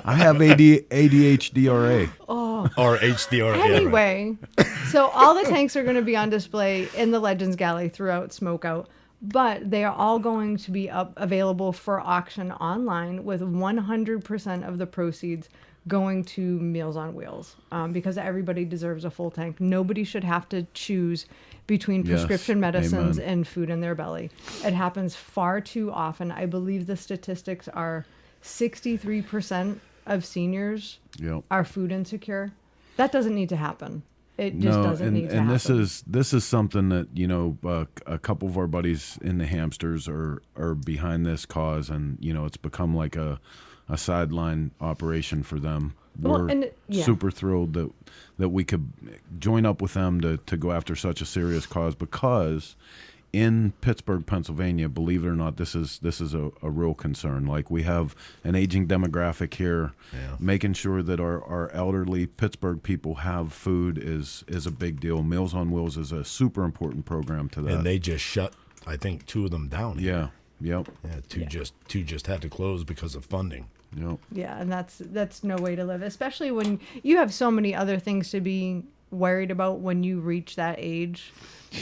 I have ADHDRA. Oh. Or HDRA. Anyway, so all the tanks are going to be on display in the Legends Galley throughout SmokeOut, but they are all going to be available for auction online, with 100% of the proceeds going to Meals on Wheels, because everybody deserves a full tank. Nobody should have to choose between prescription medicines and food in their belly. It happens far too often. I believe the statistics are 63% of seniors are food insecure. That doesn't need to happen. It just doesn't need to happen. And this is something that a couple of our buddies in the Hamsters are behind this cause, and it's become like a sideline operation for them. We're super thrilled that we could join up with them to go after such a serious cause, because in Pittsburgh, Pennsylvania, believe it or not, this is a real concern. Like, we have an aging demographic here. Making sure that our elderly Pittsburgh people have food is a big deal. Meals on Wheels is a super important program to that. And they just shut, I think, 2 of them down. Yeah. Yep. Yeah, two just had to close because of funding. Yep. Yeah, and that's no way to live, especially when you have so many other things to be worried about when you reach that age.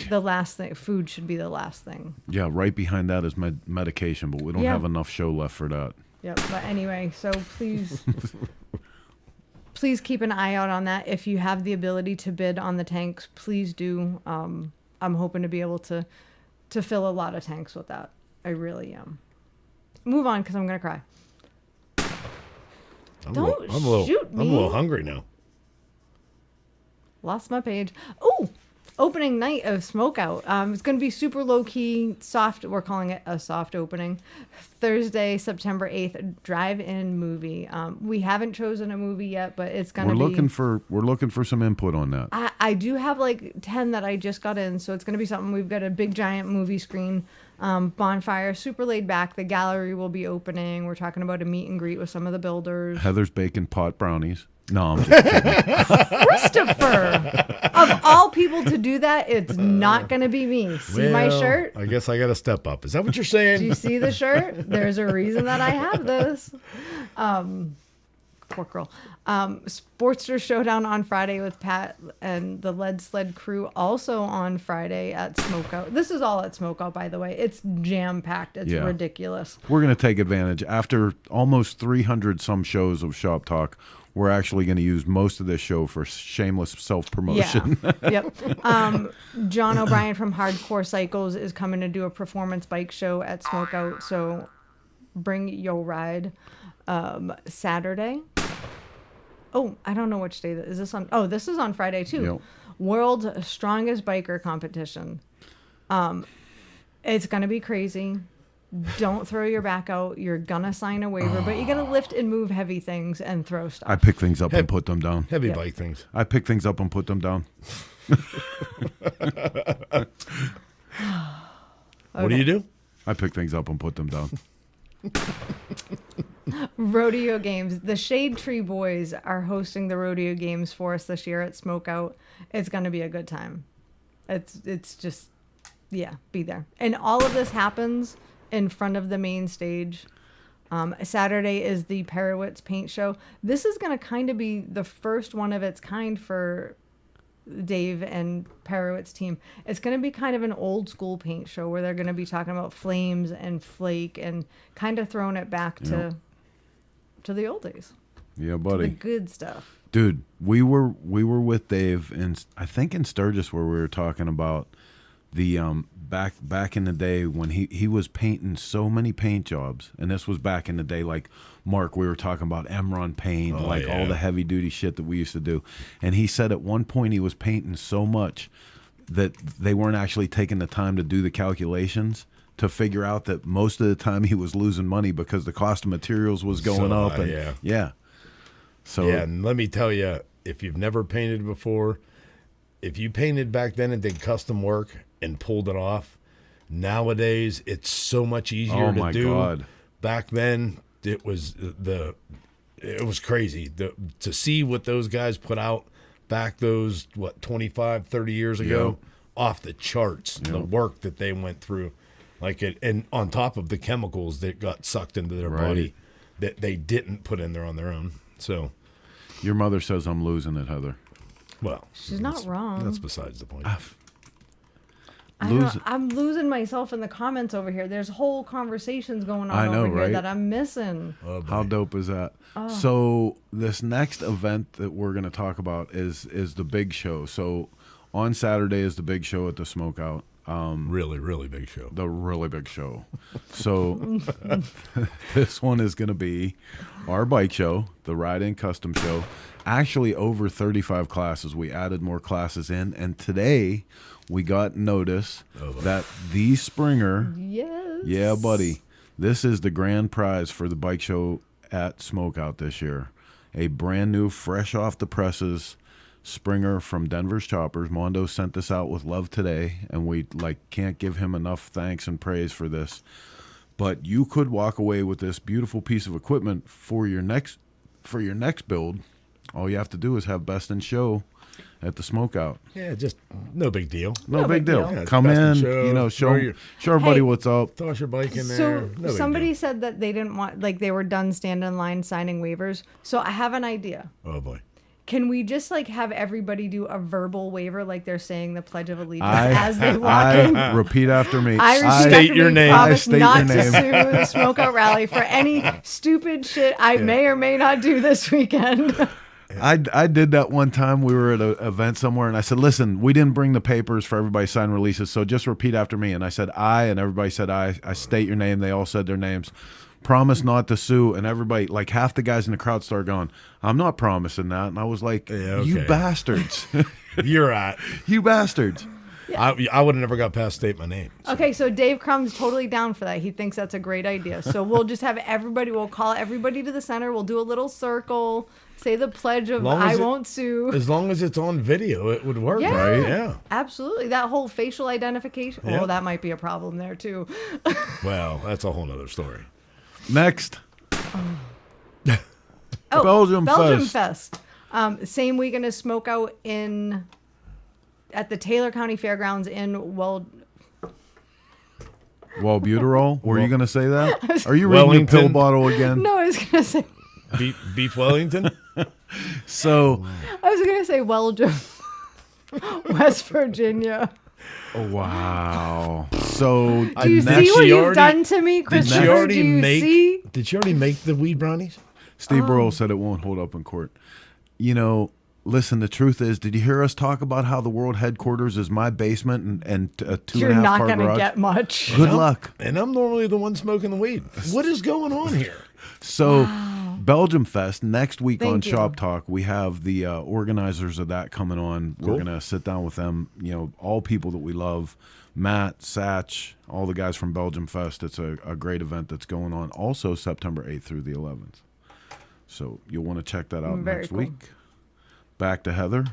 The last thing, food should be the last thing. Yeah, right behind that is medication, but we don't have enough show left for that. Yep. But anyway, so please keep an eye out on that. If you have the ability to bid on the tanks, please do. I'm hoping to be able to fill a lot of tanks with that. I really am. Move on, because I'm gonna cry. Don't shoot me. I'm a little hungry now. Lost my page. Oh, opening night of SmokeOut. It's going to be super low key, soft. We're calling it a soft opening. Thursday, September 8th, drive-in movie. We haven't chosen a movie yet, but it's going to be. We're looking for some input on that. I do have like 10 that I just got in, so it's going to be something. We've got a big giant movie screen, bonfire, super laid back. The gallery will be opening. We're talking about a meet and greet with some of the builders. Heather's baking pot brownies. No, I'm just kidding. Christopher, of all people to do that, it's not going to be me. See my shirt? I guess I got to step up. Is that what you're saying? Do you see the shirt? There's a reason that I have this. Poor girl. Sportster Showdown on Friday with Pat and the Lead Sled crew, also on Friday at SmokeOut. This is all at SmokeOut, by the way. It's jam-packed. It's ridiculous. We're going to take advantage. After almost 300 some shows of Shop Talk, we're actually going to use most of this show for shameless self-promotion. Yeah. Yep. John O'Brien from Hardcore Cycles is coming to do a performance bike show at SmokeOut, so bring your ride. Saturday. Oh, I don't know which day is this on. Oh, this is on Friday too. Yep. World's Strongest Biker Competition. It's going to be crazy. Don't throw your back out. You're going to sign a waiver, but you got to lift and move heavy things and throw stuff. I pick things up and put them down. Heavy bike things. I pick things up and put them down. What do you do? I pick things up and put them down. Rodeo Games. The Shade Tree Boys are hosting the Rodeo Games for us this year at SmokeOut. It's going to be a good time. It's just, be there. And all of this happens in front of the main stage. Saturday is the Perowitz Paint Show. This is going to kind of be the first one of its kind for Dave and Perowitz team. It's going to be kind of an old school paint show where they're going to be talking about flames and flake and kind of throwing it back to the old days. Yeah, buddy. The good stuff. Dude, we were with Dave and I think in Sturgis where we were talking about the back in the day when he was painting so many paint jobs, and this was back in the day, like Mark, we were talking about Emron paint, all the heavy duty shit that we used to do, and he said at one point he was painting so much that they weren't actually taking the time to do the calculations to figure out that most of the time he was losing money because the cost of materials was going up. And So and let me tell you, if you've never painted before, if you painted back then and did custom work and pulled it off, nowadays it's so much easier to do. God. Back then it was crazy to see what those guys put out back those 25 30 years ago. Off the charts. The work that they went through, and on top of the chemicals that got sucked into their body that they didn't put in there on their own. So your mother says I'm losing it, Heather. Well, she's not wrong. That's besides the point. I'm losing myself in the comments over here. There's whole conversations going on over here that I'm missing. How dope is that? So this next event that we're going to talk about is the big show. So on Saturday is the big show at the SmokeOut. Really, really big show. The really big show. So this one is going to be our bike show, the Ride-In Custom Show. Actually, over 35 classes. We added more classes in, and today we got notice that the Springer, yeah, buddy, this is the grand prize for the bike show at SmokeOut this year. A brand new, fresh off the presses Springer from Denver's Choppers. Mondo sent this out with love today, and we can't give him enough thanks and praise for this. But you could walk away with this beautiful piece of equipment for your next build. All you have to do is have Best in Show at the SmokeOut. Yeah, just no big deal. No big deal. Yeah, come in, show everybody what's up. Toss your bike in so there. Somebody said that they didn't want, they were done standing in line signing waivers. So I have an idea. Oh boy. Can we just have everybody do a verbal waiver like they're saying the Pledge of Allegiance as they walk in? Repeat after me. I state your name. Promise not to sue the SmokeOut Rally for any stupid shit I may or may not do this weekend. I did that one time. We were at an event somewhere, and I said, listen, we didn't bring the papers for everybody to sign releases, so just repeat after me. And I said, I, and everybody said, I state your name. They all said their names. Promise not to sue. And everybody, half the guys in the crowd started going, I'm not promising that. And I was like, you bastards. You're at. You bastards. I would have never got past state my name. Okay, so Dave Crum's totally down for that. He thinks that's a great idea. So we'll just have everybody, we'll call everybody to the center. We'll do a little circle, say the pledge of I won't sue. As long as it's on video, it would work, Yeah, right? Yeah. absolutely. That whole facial identification. Yeah. Oh, that might be a problem there too. Well, that's a whole nother story. Next. Belgium Fest. Fest. Same weekend as SmokeOut at the Taylor County Fairgrounds in Walbuterol? Were you going to say that? Are you reading your pill bottle again? No, I was going to say. Beef Wellington? So. I was going to say Belgium. West Virginia. Oh, wow. So. Do you see what you've done to me, Christopher? Did she already make the weed brownies? Steve Burrell said it won't hold up in court. You know, listen, the truth is, did you hear us talk about how the world headquarters is my basement and a 2.5 car garage? You're not going to get much. Good luck. And I'm normally the one smoking the weed. What is going on here? So, Belgiumfest next week on Thank you. ShopTalk, we have the organizers of that coming on. Cool. We're going to sit down with them, you know, all people that we love. Matt, Satch, all the guys from Belgiumfest. It's a great event that's going on also September 8th through the 11th. So you'll want to check that out Very next cool. week. Back to Heather.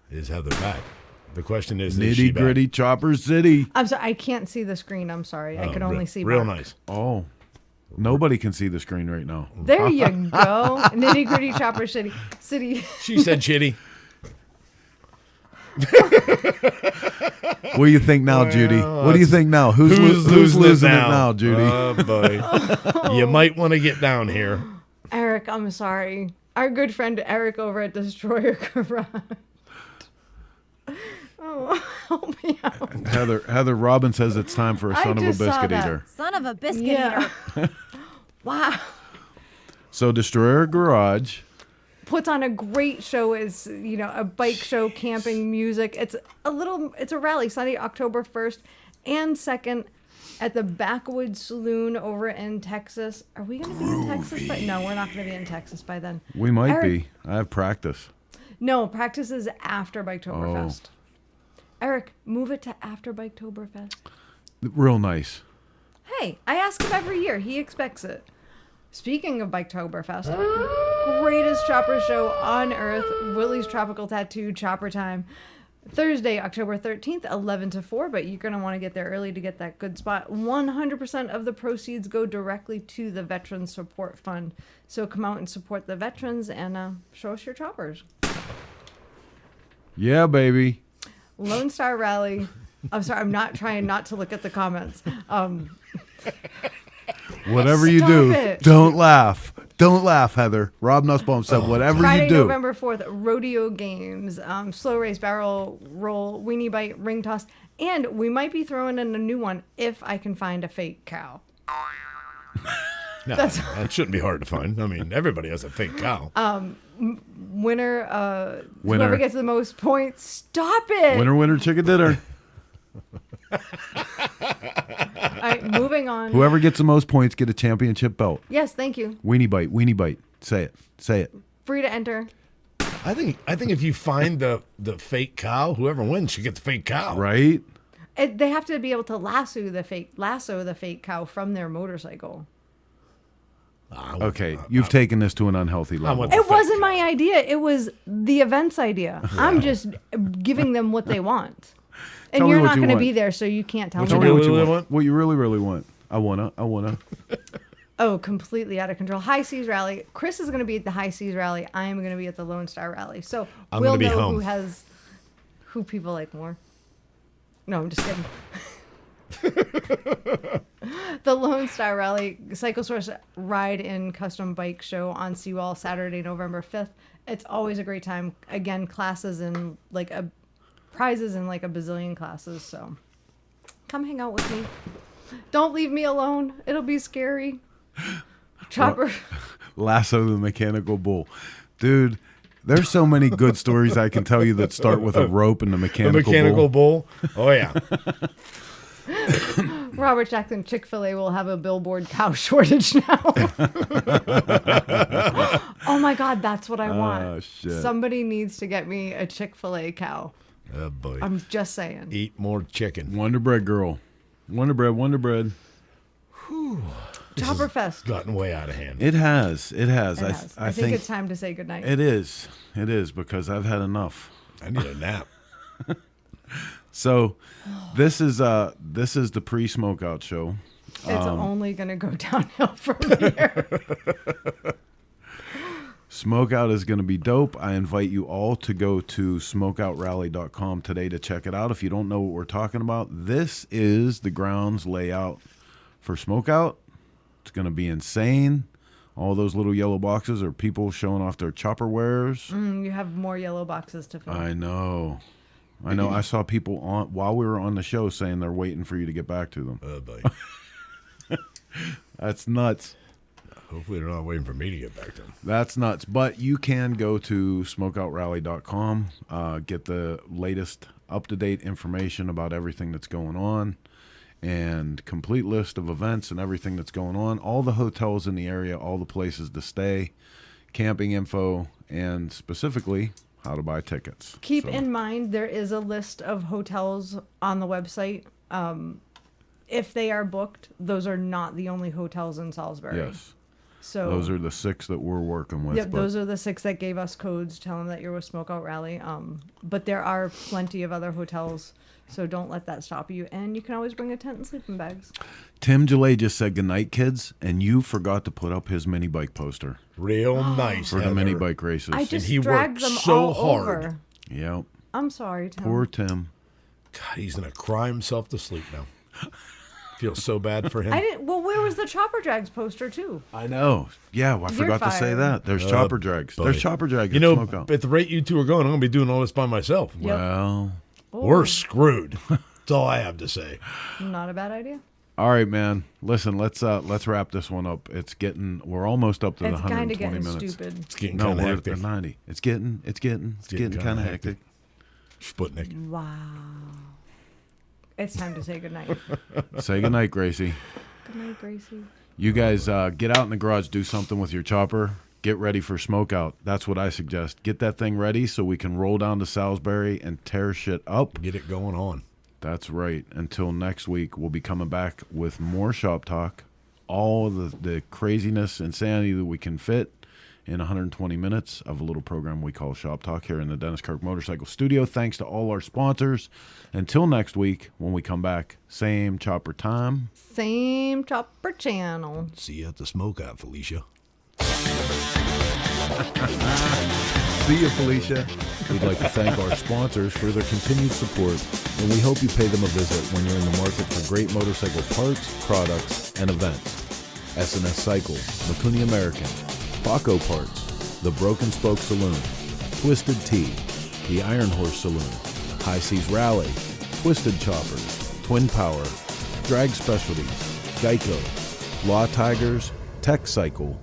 Is Heather back? The question is she Nitty back? Gritty Chopper City. I'm sorry. I can't see the screen. I'm sorry. I can only see real Mark. nice. Oh, nobody can see the screen right now. There you go. Nitty Gritty Chopper City. She said chitty. What do you think now, Judy? What do you think now? Who's losing it now, Judy? Oh, boy. You might want to get down here. Eric, I'm sorry. Our good friend Eric over at Destroyer Garage. Oh, help me out. Heather Robin says it's time for a son of a biscuit eater. Son of a biscuit eater. Wow. So Destroyer Garage. Puts on a great show. Is a bike show, camping, music. It's a rally Sunday, October 1st and 2nd at the Backwoods Saloon over in Texas. Are we going to be in Texas? No, we're not going to be in Texas by then. We might Eric, be. I have practice. No, practice is after Biketoberfest. Oh. Eric, move it to after Biketoberfest. Real nice. Hey, I ask him every year. He expects it. Speaking of Biketoberfest, greatest chopper show on earth, Willie's Tropical Tattoo Chopper Time. Thursday, October 13th, 11 to 4, but you're going to want to get there early to get that good spot. 100% of the proceeds go directly to the Veterans Support Fund. So come out and support the veterans and show us your choppers. Yeah, baby. Lone Star Rally. I'm sorry, I'm not trying not to look at the comments. Whatever you Stop do, it. don't laugh. Don't laugh, Heather. Rob Nussbaum said, whatever Friday, you do. November 4th, rodeo games, slow race, barrel roll, weenie bite, ring toss, and we might be throwing in a new one if I can find a fake cow. No, that shouldn't be hard to find. I mean, everybody has a fake cow. Winner. Whoever gets the most points, stop it. Winner, chicken dinner. All right, moving on. Whoever gets the most points get a championship belt. Yes, thank you. Weenie bite. Say it. Free to enter. I think if you find the fake cow, whoever wins should get the fake cow. Right? They have to be able to lasso the fake cow from their motorcycle. Okay, you've taken this to an unhealthy level. It wasn't my idea. It was the event's idea. I'm just giving them what they want. And Tell me you're what not you going to want. be there, so you can't tell Tell me me what you want. What you really want. I wanna. Oh, completely out of control. High Seas Rally. Chris is going to be at the High Seas Rally. I am going to be at the Lone Star Rally. So I'm we'll gonna be know home. who people like more. No, I'm just kidding. The Lone Star Rally Cycle Source Ride in Custom Bike Show on Seawall Saturday, November 5th. It's always a great time. Again, classes and prizes in a bazillion classes. So come hang out with me. Don't leave me alone. It'll be scary. Chopper. Lasso the mechanical bull. Dude, there's so many good stories I can tell you that start with a rope and the mechanical bull. Oh, yeah. Robert Jackson, Chick-fil-A will have a billboard cow shortage now. Oh my God, that's what I want. Oh, shit. Somebody needs to get me a Chick-fil-A cow. Oh, boy. I'm just saying. Eat more chicken. Wonder Bread girl. Wonder Bread, Wonder Bread. Chopperfest. Gotten way out of hand. It has. I think it's time to say goodnight. It is because I've had enough. I need a nap. So this is the pre-SmokeOut show. It's only going to go downhill from here. SmokeOut is going to be dope. I invite you all to go to smokeoutrally.com today to check it out. If you don't know what we're talking about, this is the grounds layout for SmokeOut. It's going to be insane. All those little yellow boxes are people showing off their chopper wares. You have more yellow boxes to fill. I know. I saw people while we were on the show saying they're waiting for you to get back to them. Oh, boy. That's nuts. Hopefully they're not waiting for me to get back to them. That's nuts. But you can go to smokeoutrally.com, get the latest up-to-date information about everything that's going on, and complete list of events and everything that's going on, all the hotels in the area, all the places to stay, camping info, and specifically how to buy tickets. Keep in mind there is a list of hotels on the website. If they are booked, those are not the only hotels in Salisbury. Yes. So those are the 6 that we're working with. Yep, those are the 6 that gave us codes telling that you're with SmokeOut Rally. But there are plenty of other hotels, so don't let that stop you. And you can always bring a tent and sleeping bags. Tim Gillette just said goodnight, kids, and you forgot to put up his mini bike poster. Real nice. For the mini bike races. I just and he dragged worked them so all hard. over. Yep. I'm sorry, Tim. Poor Tim. God, he's going to cry himself to sleep now. Feel so bad for him. Well, where was the Chopper Drags poster, too? I know. Yeah, I forgot to say that. There's chopper drags. Buddy. There's chopper drags. You know, at the rate you two are going, I'm going to be doing all this by myself. Yep. Well, we're screwed. That's all I have to say. Not a bad idea. all right, man. Listen, let's wrap this one up. We're almost up to the 120 minutes. It's stupid. It's getting no, kind of we're hectic. at 90. It's getting kind of hectic. Sputnik. Wow. It's time to say goodnight. Say goodnight, Gracie. Good night, Gracie. You guys get out in the garage, do something with your chopper. Get ready for SmokeOut. That's what I suggest. Get that thing ready so we can roll down to Salisbury and tear shit up. Get it going on. That's right. Until next week, we'll be coming back with more Shop Talk. All of the craziness, insanity that we can fit in 120 minutes of a little program we call Shop Talk here in the Dennis Kirk Motorcycle Studio. Thanks to all our sponsors. Until next week, when we come back, same chopper time. Same chopper channel. See you at the SmokeOut, Felicia. See you, Felicia. We'd like to thank our sponsors for their continued support, and we hope you pay them a visit when you're in the market for great motorcycle parts, products, and events. S&S Cycle, Makuni American, Baco Parts, The Broken Spoke Saloon, Twisted Tea, The Iron Horse Saloon, High Seas Rally, Twisted Choppers, Twin Power, Drag Specialties, Geico, Law Tigers, Tech Cycle,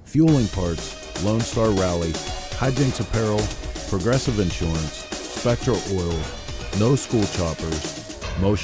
Fueling Parts, Lone Star Rally, Hijinks Apparel, Progressive Insurance, Spectral Oil, No School Choppers, Motion